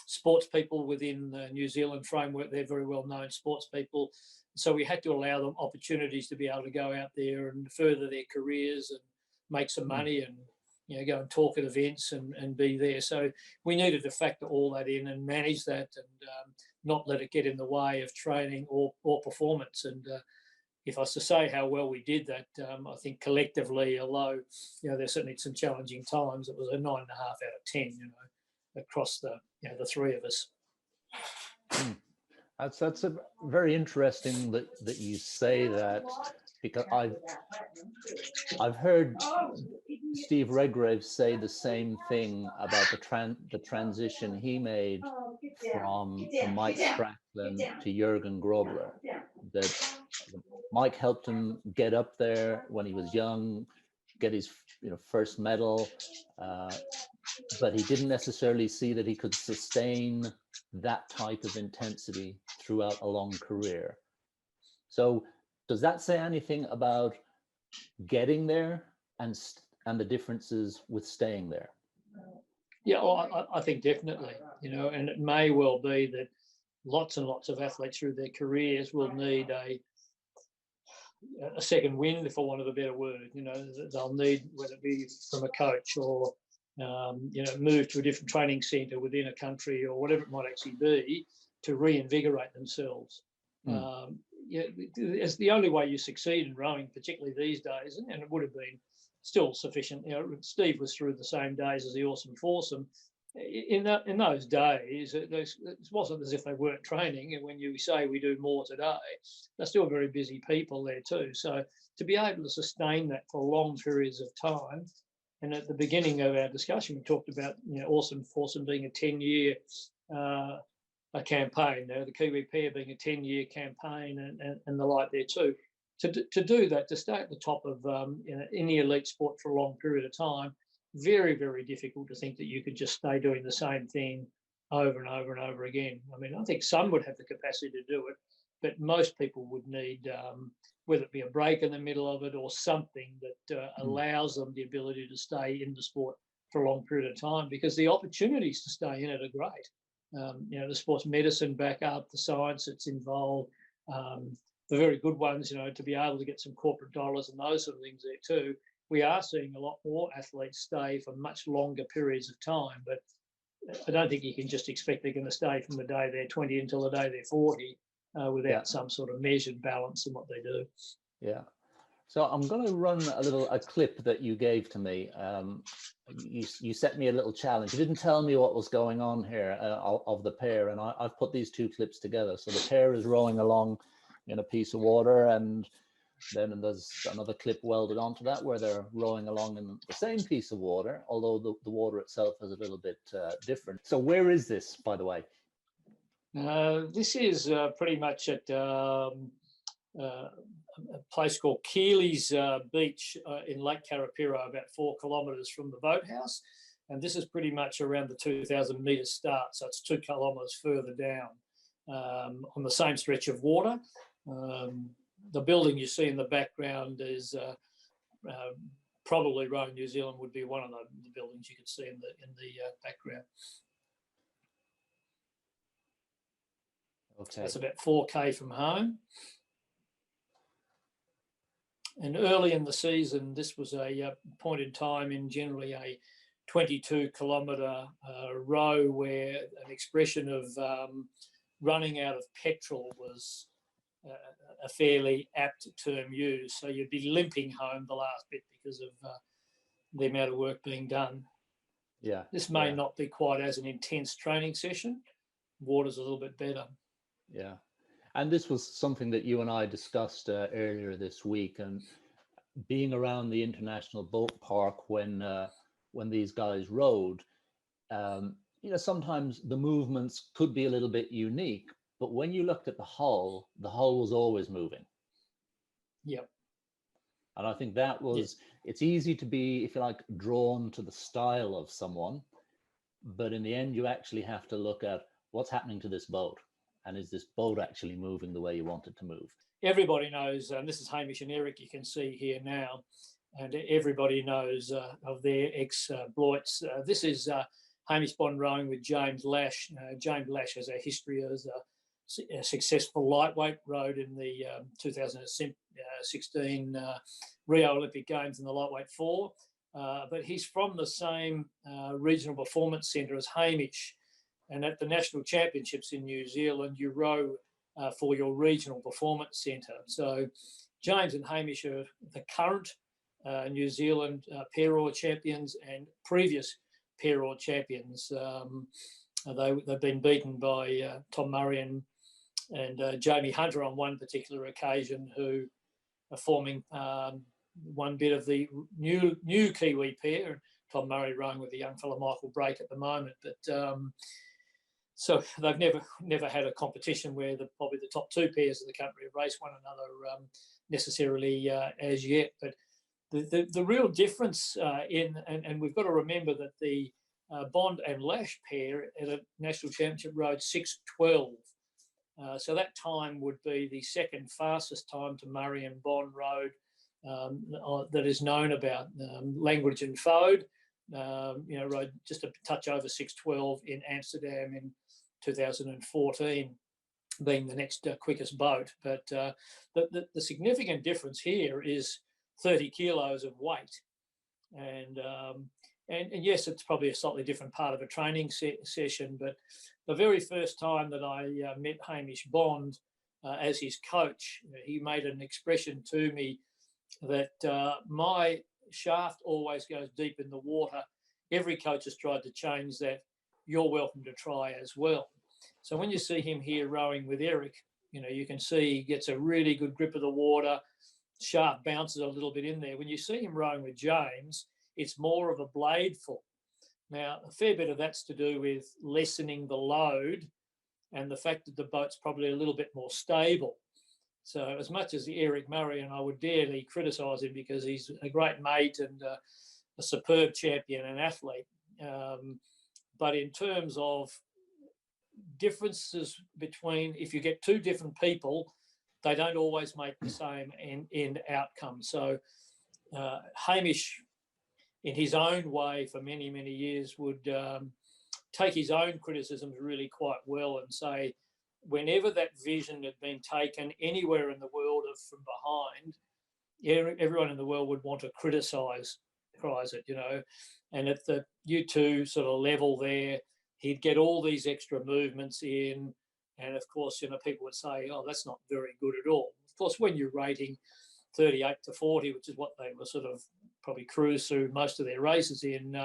sports people within the New Zealand framework. They're very well-known sports people. So we had to allow them opportunities to be able to go out there and further their careers and make some money and, you know, go and talk at events and be there. So we needed to factor all that in and manage that and not let it get in the way of training or performance. And if I was to say how well we did that, I think collectively, although, you know, there's certainly some challenging times, it was a 9.5 out of 10, you know, across the, you know, the three of us. That's a very interesting that you say that, because I've heard Steve Redgrave say the same thing about the transition he made from Mike Strachan to Jürgen Grobler. That Mike helped him get up there when he was young, get his first medal, but he didn't necessarily see that he could sustain that type of intensity throughout a long career. So does that say anything about getting there and the differences with staying there? Yeah, well, I think definitely, you know, and it may well be that lots and lots of athletes through their careers will need a second wind, if I wanted a better word. You know, they'll need, whether it be from a coach or you know, move to a different training centre within a country or whatever it might actually be, to reinvigorate themselves. Yeah, it's the only way you succeed in rowing, particularly these days, and it would have been still sufficient. You know, Steve was through the same days as the Oarsome Foursome. In those days, it wasn't as if they weren't training. And when you say we do more today, they're still very busy people there too. So to be able to sustain that for long periods of time. And at the beginning of our discussion, we talked about, you know, Oarsome Foursome being a 10-year a campaign, the Kiwi pair being a 10-year campaign and the like there too. To do that, to stay at the top of you know, any elite sport for a long period of time, very, very difficult to think that you could just stay doing the same thing over and over and over again. I mean, I think some would have the capacity to do it, but most people would need, whether it be a break in the middle of it or something that allows them the ability to stay in the sport for a long period of time, because the opportunities to stay in it are great. You know, the sports medicine backup, the science that's involved, the very good ones, you know, to be able to get some corporate dollars and those sort of things there too. We are seeing a lot more athletes stay for much longer periods of time, but I don't think you can just expect they're going to stay from the day they're 20 until the day they're 40 without some sort of measured balance in what they do. Yeah. So I'm going to run a clip that you gave to me. You set me a little challenge. You didn't tell me what was going on here of the pair, and I've put these two clips together. So the pair is rowing along in a piece of water, and then there's another clip welded onto that where they're rowing along in the same piece of water, although the water itself is a little bit different. So where is this, by the way? This is pretty much at a place called Keely's Beach in Lake Karapiro, about 4 kilometres from the boathouse. And this is pretty much around the 2,000 metre start, so it's 2 kilometres further down on the same stretch of water. The building you see in the background is probably Row New Zealand would be one of the buildings you could see in the background. Okay. That's about 4K from home. And early in the season, this was a point in time in generally a 22-kilometre row where an expression of running out of petrol was a fairly apt term used. So you'd be limping home the last bit because of the amount of work being done. Yeah. This may not be quite as an intense training session. Water's a little bit better. Yeah. And this was something that you and I discussed earlier this week, and being around the International Boat Park when these guys rowed, you know, sometimes the movements could be a little bit unique, but when you looked at the hull was always moving. Yep. And I think that was, it's easy to be, if you like, drawn to the style of someone, but in the end, you actually have to look at what's happening to this boat. And is this boat actually moving the way you want it to move? Everybody knows, and this is Hamish and Eric, you can see here now, and everybody knows of their exploits. This is Hamish Bond rowing with James Lash. James Lash has a history as a successful lightweight, rowed in the 2016 Rio Olympic Games in the lightweight four. But he's from the same regional performance centre as Hamish. And at the national championships in New Zealand, you row for your regional performance centre. So James and Hamish are the current New Zealand pair oar champions and previous pair oar champions. They've been beaten by Tom Murray and Jamie Hunter on one particular occasion, who are forming one bit of the new Kiwi pair. Tom Murray rowing with the young fellow Michael Brake at the moment, but so they've never had a competition where probably the top two pairs of the country have raced one another necessarily as yet. But the real difference and we've got to remember that the Bond and Lash pair at a national championship rode 6:12. So that time would be the second fastest time to Murray and Bond rode that is known about. Langridge and Fode, rode just a touch over 6:12 in Amsterdam in 2014, being the next quickest boat. But the significant difference here is 30 kilos of weight. And yes, it's probably a slightly different part of a training session, but the very first time that I met Hamish Bond as his coach, he made an expression to me that my shaft always goes deep in the water. Every coach has tried to change that. You're welcome to try as well. So when you see him here rowing with Eric, you can see he gets a really good grip of the water. Shaft bounces a little bit in there. When you see him rowing with James, it's more of a blade fall. Now, a fair bit of that's to do with lessening the load and the fact that the boat's probably a little bit more stable. So as much as Eric Murray, and I would dearly criticise him because he's a great mate and a superb champion and athlete, but in terms of differences between, if you get two different people, they don't always make the same end outcome. So Hamish, in his own way for many, many years, would take his own criticisms really quite well and say, whenever that vision had been taken anywhere in the world from behind, everyone in the world would want to criticise it, and at the U2 sort of level there, he'd get all these extra movements in, and of course, people would say, oh, that's not very good at all. Of course, when you're rating 38 to 40, which is what they were sort of probably cruise through most of their races in,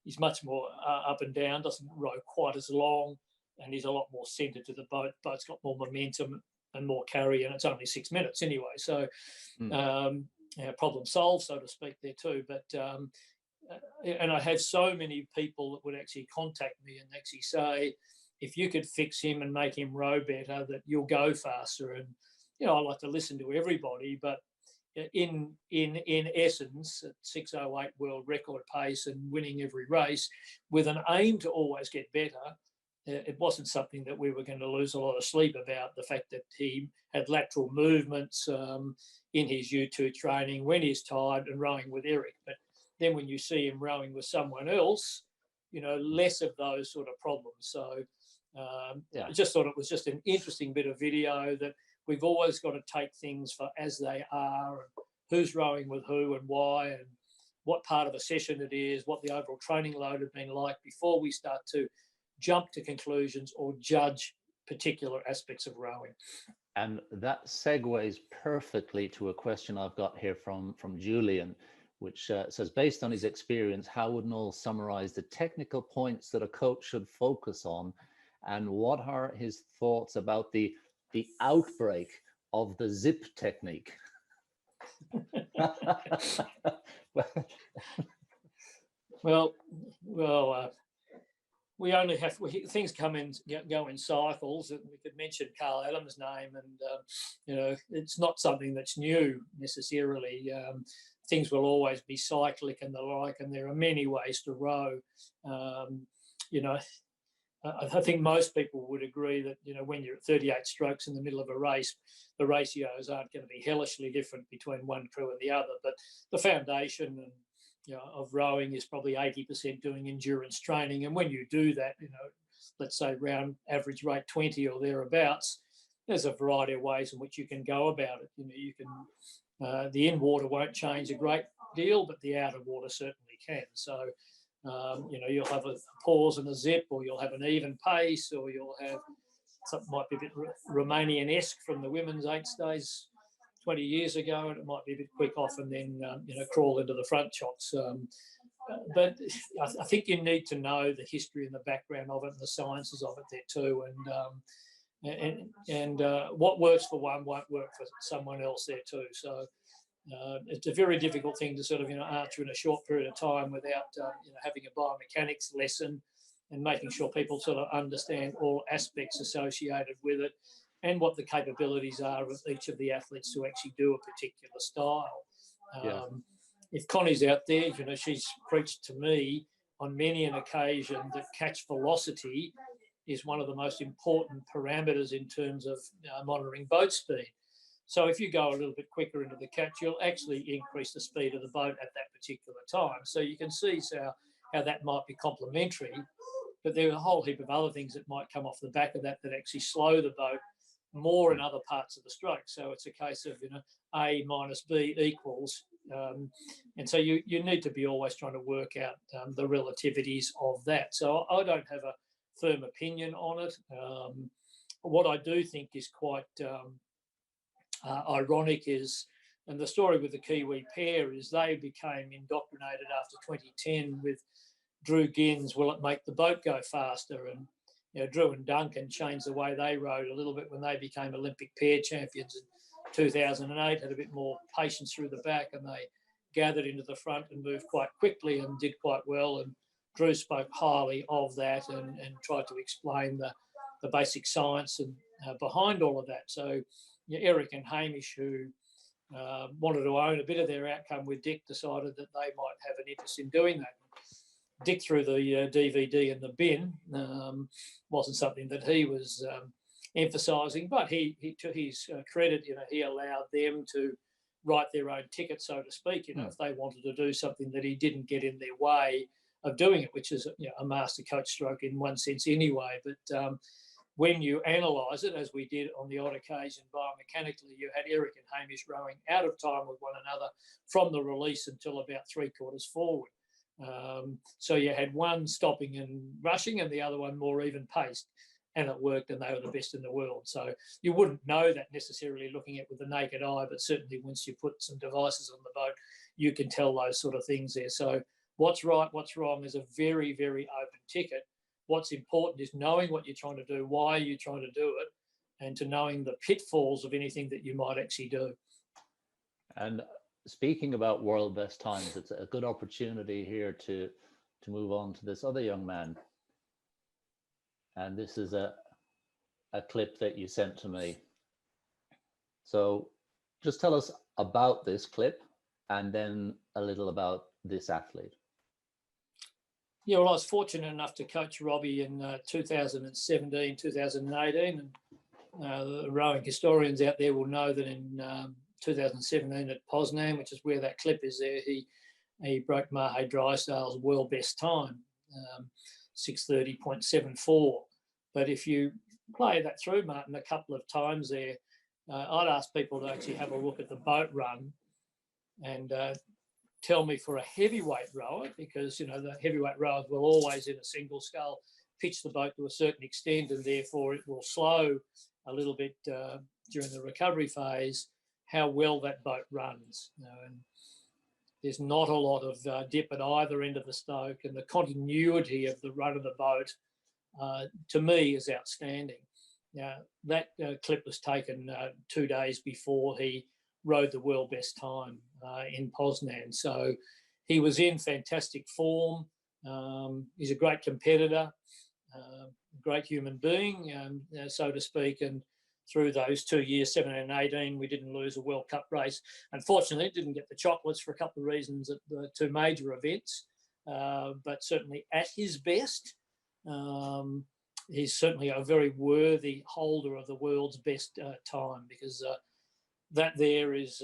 he's much more up and down, doesn't row quite as long, and he's a lot more centred to the boat. Boat's got more momentum and more carry, and it's only 6 minutes anyway. So problem solved, so to speak, there too. But and I have so many people that would actually contact me and actually say, if you could fix him and make him row better, that you'll go faster. And I like to listen to everybody, but in essence, at 6:08 world record pace and winning every race with an aim to always get better, it wasn't something that we were going to lose a lot of sleep about, the fact that he had lateral movements in his U2 training when he's tired and rowing with Eric. But then when you see him rowing with someone else, less of those sort of problems. So I just thought it was just an interesting bit of video that we've always got to take things for as they are, and who's rowing with who and why, and what part of a session it is, what the overall training load had been like before we start to jump to conclusions or judge particular aspects of rowing. And that segues perfectly to a question I've got here from Julian, which says, based on his experience, how would Noel summarize the technical points that a coach should focus on, and what are his thoughts about the outbreak of the zip technique? Well, we only have things come in, go in cycles. We could mention Carl Adams' name, and it's not something that's new necessarily. Things will always be cyclic and the like, and there are many ways to row. I think most people would agree that when you're at 38 strokes in the middle of a race, the ratios aren't going to be hellishly different between one crew and the other. But the foundation of rowing is probably 80% doing endurance training, and when you do that, let's say round average rate 20 or thereabouts, there's a variety of ways in which you can go about it. You can the in water won't change a great deal, but the outer water certainly can. So you'll have a pause and a zip, or you'll have an even pace, or you'll have something might be a bit Romanian-esque from the women's 8 stays 20 years ago, and it might be a bit quick off and then crawl into the front chocks. But I think you need to know the history and the background of it and the sciences of it there too, and what works for one won't work for someone else there too. So it's a very difficult thing to sort of answer in a short period of time without having a biomechanics lesson and making sure people sort of understand all aspects associated with it and what the capabilities are of each of the athletes to actually do a particular style. If Connie's out there, she's preached to me on many an occasion that catch velocity is one of the most important parameters in terms of monitoring boat speed. So if you go a little bit quicker into the catch, you'll actually increase the speed of the boat at that particular time. So you can see how that might be complementary, but there are a whole heap of other things that might come off the back of that actually slow the boat more in other parts of the stroke. So it's a case of, A minus B equals. And so you need to be always trying to work out the relativities of that. So I don't have a firm opinion on it. What I do think is quite ironic is, and the story with the Kiwi pair is they became indoctrinated after 2010 with Drew Gins, will it make the boat go faster? And Drew and Duncan changed the way they rowed a little bit when they became Olympic pair champions in 2008, had a bit more patience through the back, and they gathered into the front and moved quite quickly and did quite well. And Drew spoke highly of that and tried to explain the basic science and behind all of that. So Eric and Hamish, who wanted to own a bit of their outcome with Dick, decided that they might have an interest in doing that. Dick threw the DVD in the bin. Wasn't something that he was emphasising, but he to his credit, he allowed them to write their own ticket, so to speak. If they wanted to do something that he didn't get in their way of doing it, which is a master coach stroke in one sense anyway. But when you analyse it, as we did on the odd occasion biomechanically, you had Eric and Hamish rowing out of time with one another from the release until about 3/4 forward. So you had one stopping and rushing and the other one more even paced, and it worked, and they were the best in the world. So you wouldn't know that necessarily looking at it with the naked eye, but certainly once you put some devices on the boat, you can tell those sort of things there. So what's right, what's wrong is a very, very open ticket. What's important is knowing what you're trying to do, why you're trying to do it, and to knowing the pitfalls of anything that you might actually do. And speaking about world best times, it's a good opportunity here to move on to this other young man. And this is a clip that you sent to me. So just tell us about this clip and then a little about this athlete. Yeah, well, I was fortunate enough to coach Robbie in 2017, 2018. And the rowing historians out there will know that in 2017 at Poznan, which is where that clip is there, he broke Mahe Drysdale's world best time, 6:30.74. But if you play that through, Martin, a couple of times there, I'd ask people to actually have a look at the boat run and tell me for a heavyweight rower, because the heavyweight rowers will always in a single scull pitch the boat to a certain extent, and therefore it will slow a little bit during the recovery phase, how well that boat runs. And there's not a lot of dip at either end of the stroke, and the continuity of the run of the boat to me is outstanding. Now that clip was taken 2 days before he rode the world best time in Poznan. So he was in fantastic form. He's a great competitor. great human being, so to speak. And through those 2 years, 17 and 18, we didn't lose a World Cup race. Unfortunately, didn't get the chocolates for a couple of reasons at the two major events, but certainly at his best, he's certainly a very worthy holder of the world's best time, because that there is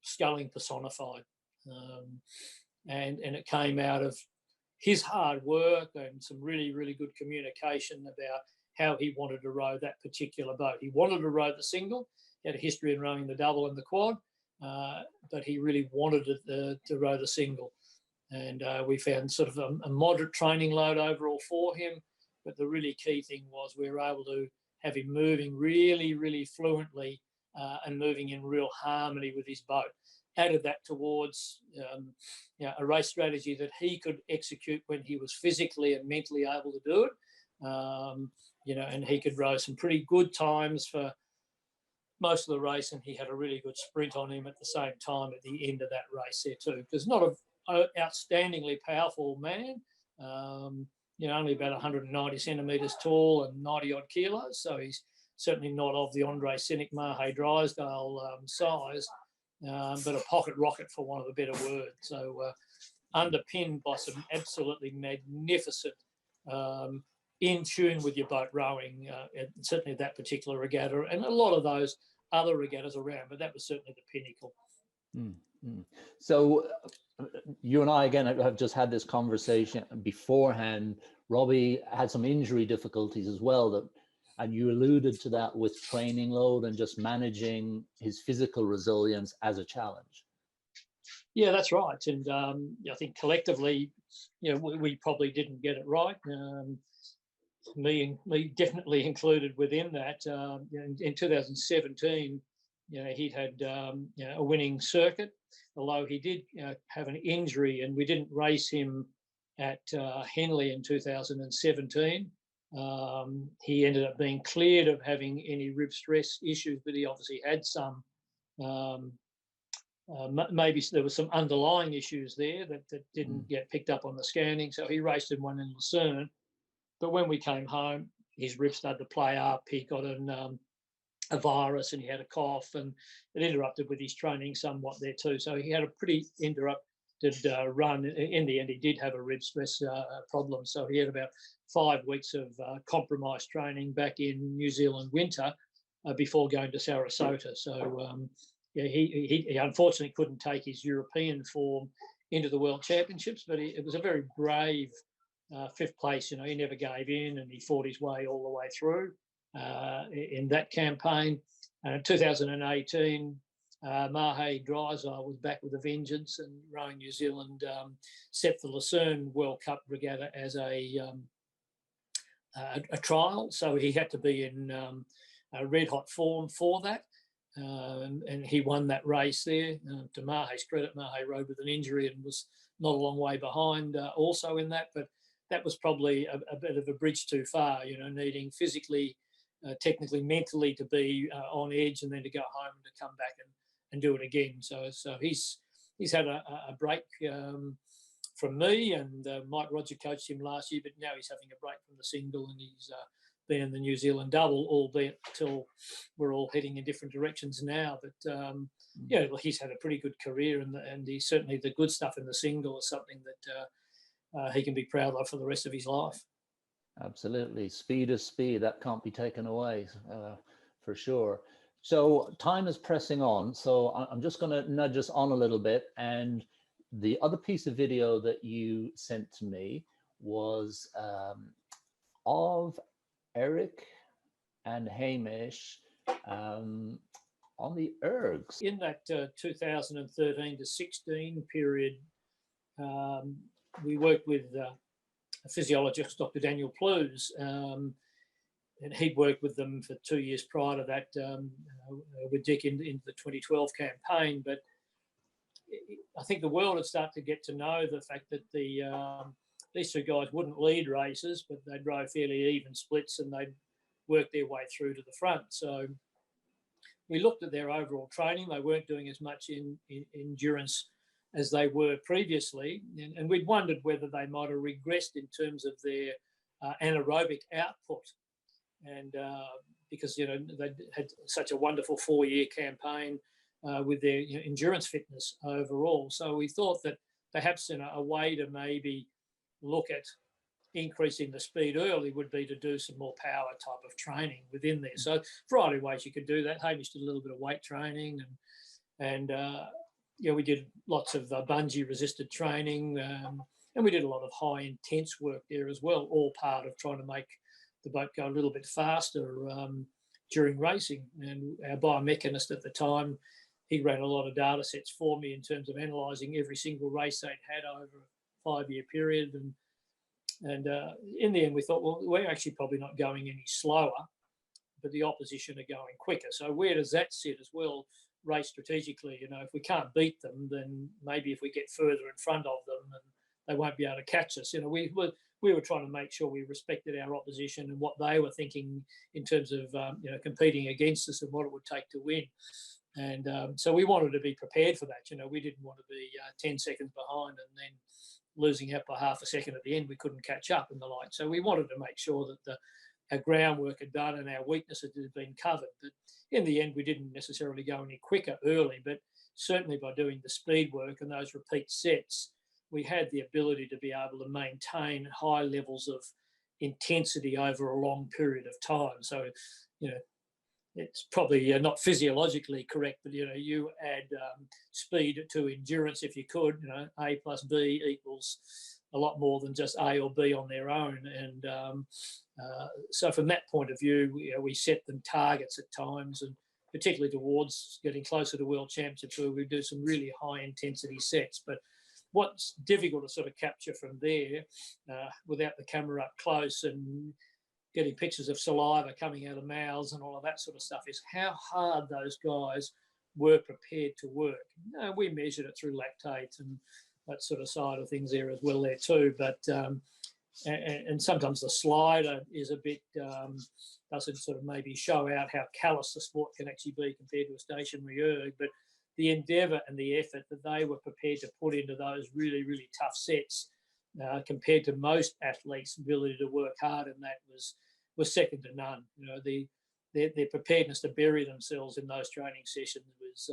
sculling personified. And it came out of his hard work and some really, really good communication about how he wanted to row that particular boat. He wanted to row the single. He had a history in rowing the double and the quad, but he really wanted to row the single. And we found sort of a moderate training load overall for him. But the really key thing was we were able to have him moving really, really fluently and moving in real harmony with his boat. Added that towards a race strategy that he could execute when he was physically and mentally able to do it. And he could row some pretty good times for most of the race, and he had a really good sprint on him at the same time at the end of that race there too. Because not an outstandingly powerful man, only about 190 centimetres tall and 90 odd kilos, so he's certainly not of the Andre Cynic, Mahe Drysdale size, but a pocket rocket, for want of a better word. So underpinned by some absolutely magnificent in tune with your boat rowing, certainly that particular regatta, and a lot of those other regattas around, but that was certainly the pinnacle. Mm-hmm. So you and I, again, have just had this conversation beforehand. Robbie had some injury difficulties as well, and you alluded to that with training load and just managing his physical resilience as a challenge. Yeah, that's right. And I think collectively, we probably didn't get it right. Me definitely included within that. In 2017, he'd had a winning circuit, although he did have an injury, and we didn't race him at Henley in 2017. He ended up being cleared of having any rib stress issues, but he obviously had some. Maybe there were some underlying issues there that didn't get picked up on the scanning. So he raced in one in Lucerne. But when we came home, his ribs started to play up. He got a virus and he had a cough, and it interrupted with his training somewhat there too. So he had a pretty interrupted run. In the end, he did have a rib stress problem. So he had about 5 weeks of compromised training back in New Zealand winter before going to Sarasota. So he unfortunately couldn't take his European form into the World Championships, but it was a very brave 5th place. He never gave in, and he fought his way all the way through in that campaign. In 2018, Mahe Drysdale was back with a vengeance, and Rowing New Zealand set the Lucerne World Cup regatta as a trial, so he had to be in red hot form for that. And he won that race there. To Mahe's credit, Mahe rode with an injury and was not a long way behind also in that, but that was probably a bit of a bridge too far, needing physically, technically, mentally to be on edge, and then to go home and to come back and do it again. So he's had a break from me, and Mike Roger coached him last year, but now he's having a break from the single, and he's been in the New Zealand double, albeit till we're all heading in different directions now. But he's had a pretty good career, and he's certainly the good stuff in the single is something that he can be proud of for the rest of his life. Absolutely. Speed is speed. That can't be taken away for sure. So time is pressing on. So I'm just going to nudge us on a little bit. And the other piece of video that you sent to me was of Eric and Hamish on the ergs. In that 2013 to 16 period, we worked with a physiologist, Dr. Daniel Plews, and he'd worked with them for 2 years prior to that with Dick in the 2012 campaign. But I think the world had started to get to know the fact that these two guys wouldn't lead races, but they'd row fairly even splits, and they'd work their way through to the front. So we looked at their overall training. They weren't doing as much in endurance as they were previously, and we'd wondered whether they might have regressed in terms of their anaerobic output. And because, you know, they had such a wonderful 4-year campaign with their endurance fitness overall. So we thought that perhaps a way to maybe look at increasing the speed early would be to do some more power type of training within there. So variety of ways you could do that. Hamish did a little bit of weight training, and we did lots of bungee resisted training, and we did a lot of high intense work there as well, all part of trying to make the boat go a little bit faster during racing. And our biomechanist at the time, he ran a lot of data sets for me in terms of analysing every single race they'd had over a 5-year period. And in the end, we thought, well, we're actually probably not going any slower, but the opposition are going quicker. So where does that sit as well? Race strategically, you know, if we can't beat them, then maybe if we get further in front of them, and they won't be able to catch us. You know, we were trying to make sure we respected our opposition and what they were thinking in terms of competing against us and what it would take to win. And so we wanted to be prepared for that. You know, we didn't want to be 10 seconds behind and then losing out by half a second at the end. We couldn't catch up and the like. So we wanted to make sure that our groundwork had done and our weaknesses had been covered. But in the end, we didn't necessarily go any quicker early, but certainly by doing the speed work and those repeat sets, we had the ability to be able to maintain high levels of intensity over a long period of time. So, you know, it's probably not physiologically correct, but, you know, you add speed to endurance if you could. You know, A plus B equals a lot more than just A or B on their own. And so from that point of view, we set them targets at times, and particularly towards getting closer to World Championships, where we do some really high intensity sets. But what's difficult to sort of capture from there without the camera up close and getting pictures of saliva coming out of mouths and all of that sort of stuff is how hard those guys were prepared to work. We measured it through lactate and that sort of side of things there as well there too. But and sometimes the slider is a bit, doesn't sort of maybe show out how callous the sport can actually be compared to a stationary erg. But the endeavour and the effort that they were prepared to put into those really, really tough sets compared to most athletes' ability to work hard, and that was second to none. You know, their preparedness to bury themselves in those training sessions was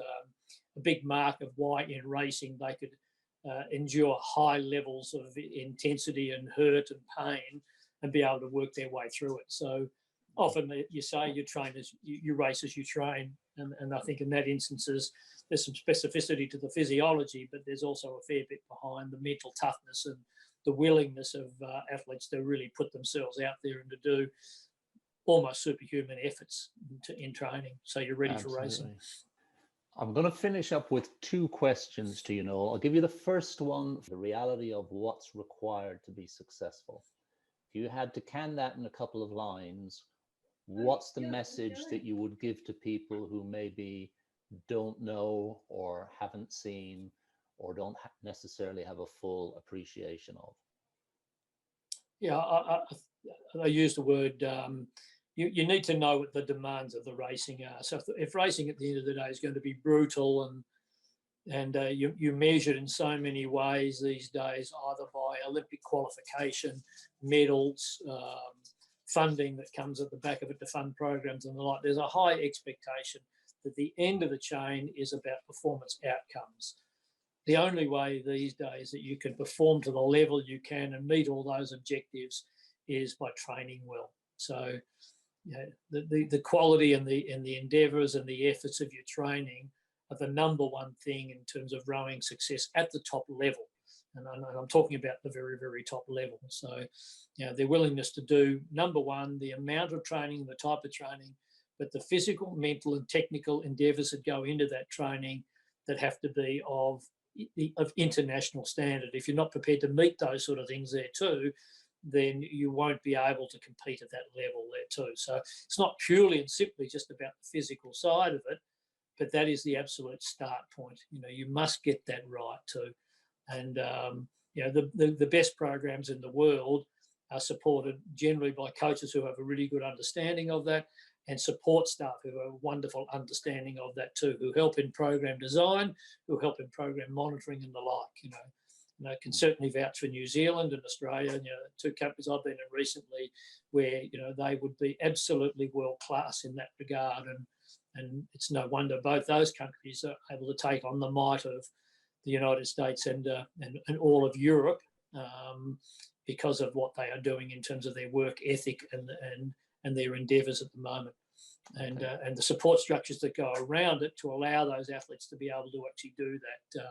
a big mark of why in racing they could endure high levels of intensity and hurt and pain and be able to work their way through it. So often you say you train as you race as you train, and I think in that instances there's some specificity to the physiology, but there's also a fair bit behind the mental toughness and the willingness of athletes to really put themselves out there and to do almost superhuman efforts in training, so you're ready for racing. I'm going to finish up with 2 questions to you, Noel. I'll give you the first one, the reality of what's required to be successful. If you had to can that in a couple of lines, what's the message that you would give to people who maybe don't know or haven't seen or don't necessarily have a full appreciation of? Yeah, I use the word, you need to know what the demands of the racing are. So if racing at the end of the day is going to be brutal and you measure it in so many ways these days, either by Olympic qualification, medals, funding that comes at the back of it to fund programs and the like, there's a high expectation that the end of the chain is about performance outcomes. The only way these days that you can perform to the level you can and meet all those objectives is by training well. So the quality and the endeavours and the efforts of your training are the number one thing in terms of rowing success at the top level. And I'm talking about the very, very top level. So, their willingness to do, number one, the amount of training, the type of training, but the physical, mental and technical endeavours that go into that training that have to be of international standard. If you're not prepared to meet those sort of things there too, then you won't be able to compete at that level there too. So it's not purely and simply just about the physical side of it, but that is the absolute start point. You must get that right too. And, the best programs in the world are supported generally by coaches who have a really good understanding of that, and support staff who have a wonderful understanding of that too, who help in program design, who help in program monitoring and the like. can certainly vouch for New Zealand and Australia, two countries I've been in recently, where they would be absolutely world class in that regard, and it's no wonder both those countries are able to take on the might of the United States and all of Europe, because of what they are doing in terms of their work ethic and their endeavours at the moment, and the support structures that go around it to allow those athletes to be able to actually do that,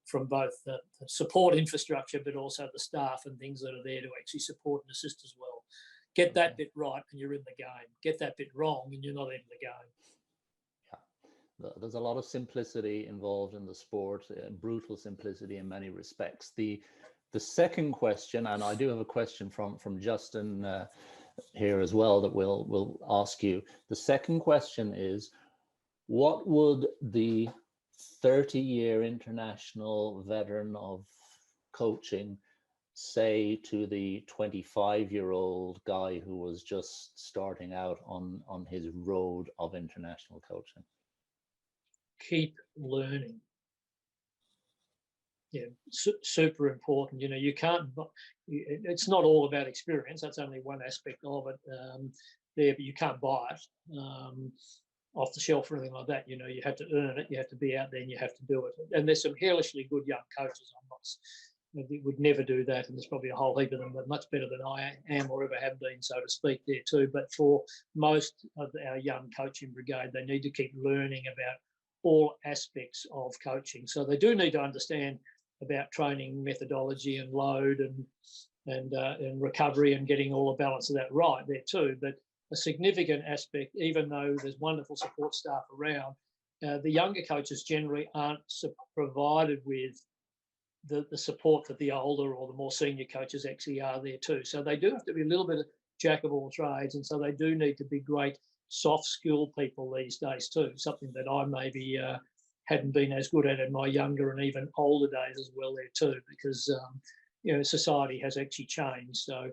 from both the support infrastructure, but also the staff and things that are there to actually support and assist as well. Get that bit right and you're in the game. Get that bit wrong and you're not in the game. There's a lot of simplicity involved in the sport, brutal simplicity in many respects. The second question, and I do have a question from Justin here as well that we'll ask you. The second question is, what would the 30-year international veteran of coaching say to the 25-year-old guy who was just starting out on his road of international coaching? Keep learning. Yeah, super important. You can't. It's not all about experience. That's only one aspect of it. But you can't buy it off the shelf or anything like that. You have to earn it. You have to be out there and you have to do it. And there's some hellishly good young coaches. Would never do that, and there's probably a whole heap of them that are much better than I am or ever have been, so to speak, there too. But for most of our young coaching brigade, they need to keep learning about all aspects of coaching. So they do need to understand about training methodology and load and recovery and getting all the balance of that right there too. But a significant aspect, even though there's wonderful support staff around, the younger coaches generally aren't provided with the support that the older or the more senior coaches actually are there too. So they do have to be a little bit of jack of all trades, and so they do need to be great soft skill people these days too, something that I maybe hadn't been as good at in my younger and even older days as well there too, because society has actually changed. So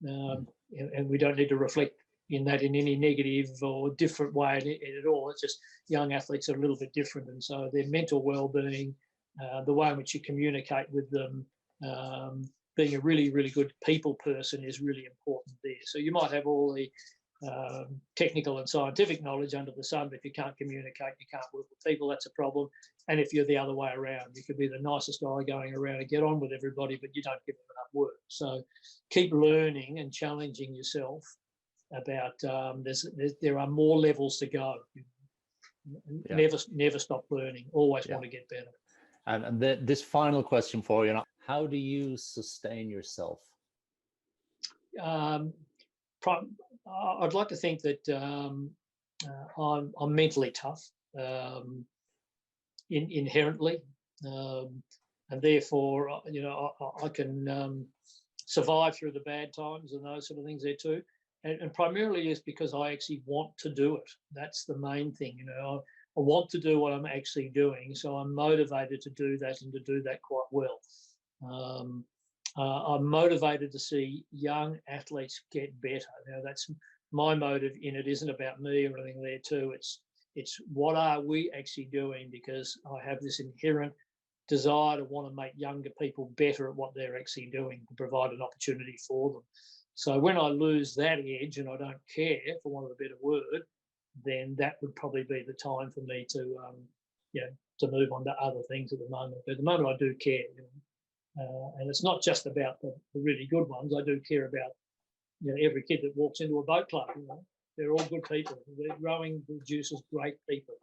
and we don't need to reflect in that in any negative or different way at all. It's just young athletes are a little bit different, and so their mental well-being, the way in which you communicate with them, being a really, really good people person is really important there. So you might have all the technical and scientific knowledge under the sun, but if you can't communicate, you can't work with people, that's a problem. And if you're the other way around, you could be the nicest guy going around and get on with everybody, but you don't give them enough work. So keep learning and challenging yourself about there are more levels to go. Never stop learning, always want to get better. And this final question for you, how do you sustain yourself? I'd like to think that I'm mentally tough inherently, and therefore I can survive through the bad times and those sort of things there too. And primarily is because I actually want to do it. That's the main thing. I want to do what I'm actually doing, so I'm motivated to do that and to do that quite well. I'm motivated to see young athletes get better. Now, that's my motive in it. Isn't about me or anything there too. It's what are we actually doing, because I have this inherent desire to want to make younger people better at what they're actually doing, to provide an opportunity for them. So when I lose that edge and I don't care, for want of a better word, then that would probably be the time for me to move on to other things at the moment. But at the moment, I do care. And it's not just about the really good ones. I do care about every kid that walks into a boat club. They're all good people. Rowing produces great people,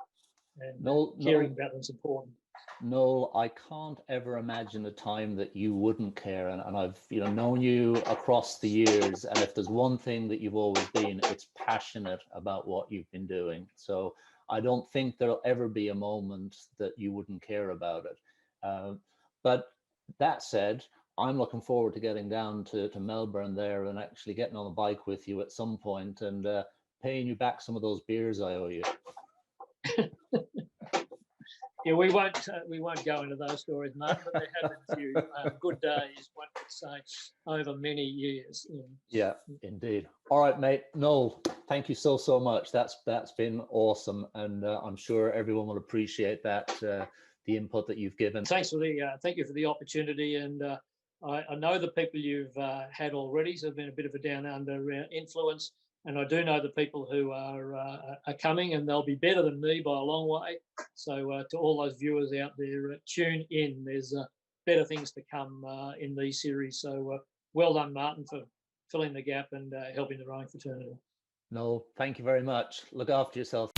and caring about them is important. Noel, I can't ever imagine a time that you wouldn't care, and I've known you across the years, and if there's one thing that you've always been, it's passionate about what you've been doing. So I don't think there'll ever be a moment that you wouldn't care about it. But that said, I'm looking forward to getting down to Melbourne there and actually getting on a bike with you at some point and paying you back some of those beers I owe you. Yeah, we won't go into those stories, Mark, but there have been a few good days, one could say, over many years. Yeah, indeed. All right, mate. Noel, thank you so much. That's been awesome, and I'm sure everyone will appreciate that the input that you've given. Thanks for thank you for the opportunity, and I know the people you've had already, so it's been a bit of a down under influence, and I do know the people who are coming, and they'll be better than me by a long way. So to all those viewers out there, tune in. There's better things to come in these series. So well done, Martin, for filling the gap and helping the rowing fraternity. No, thank you very much. Look after yourself.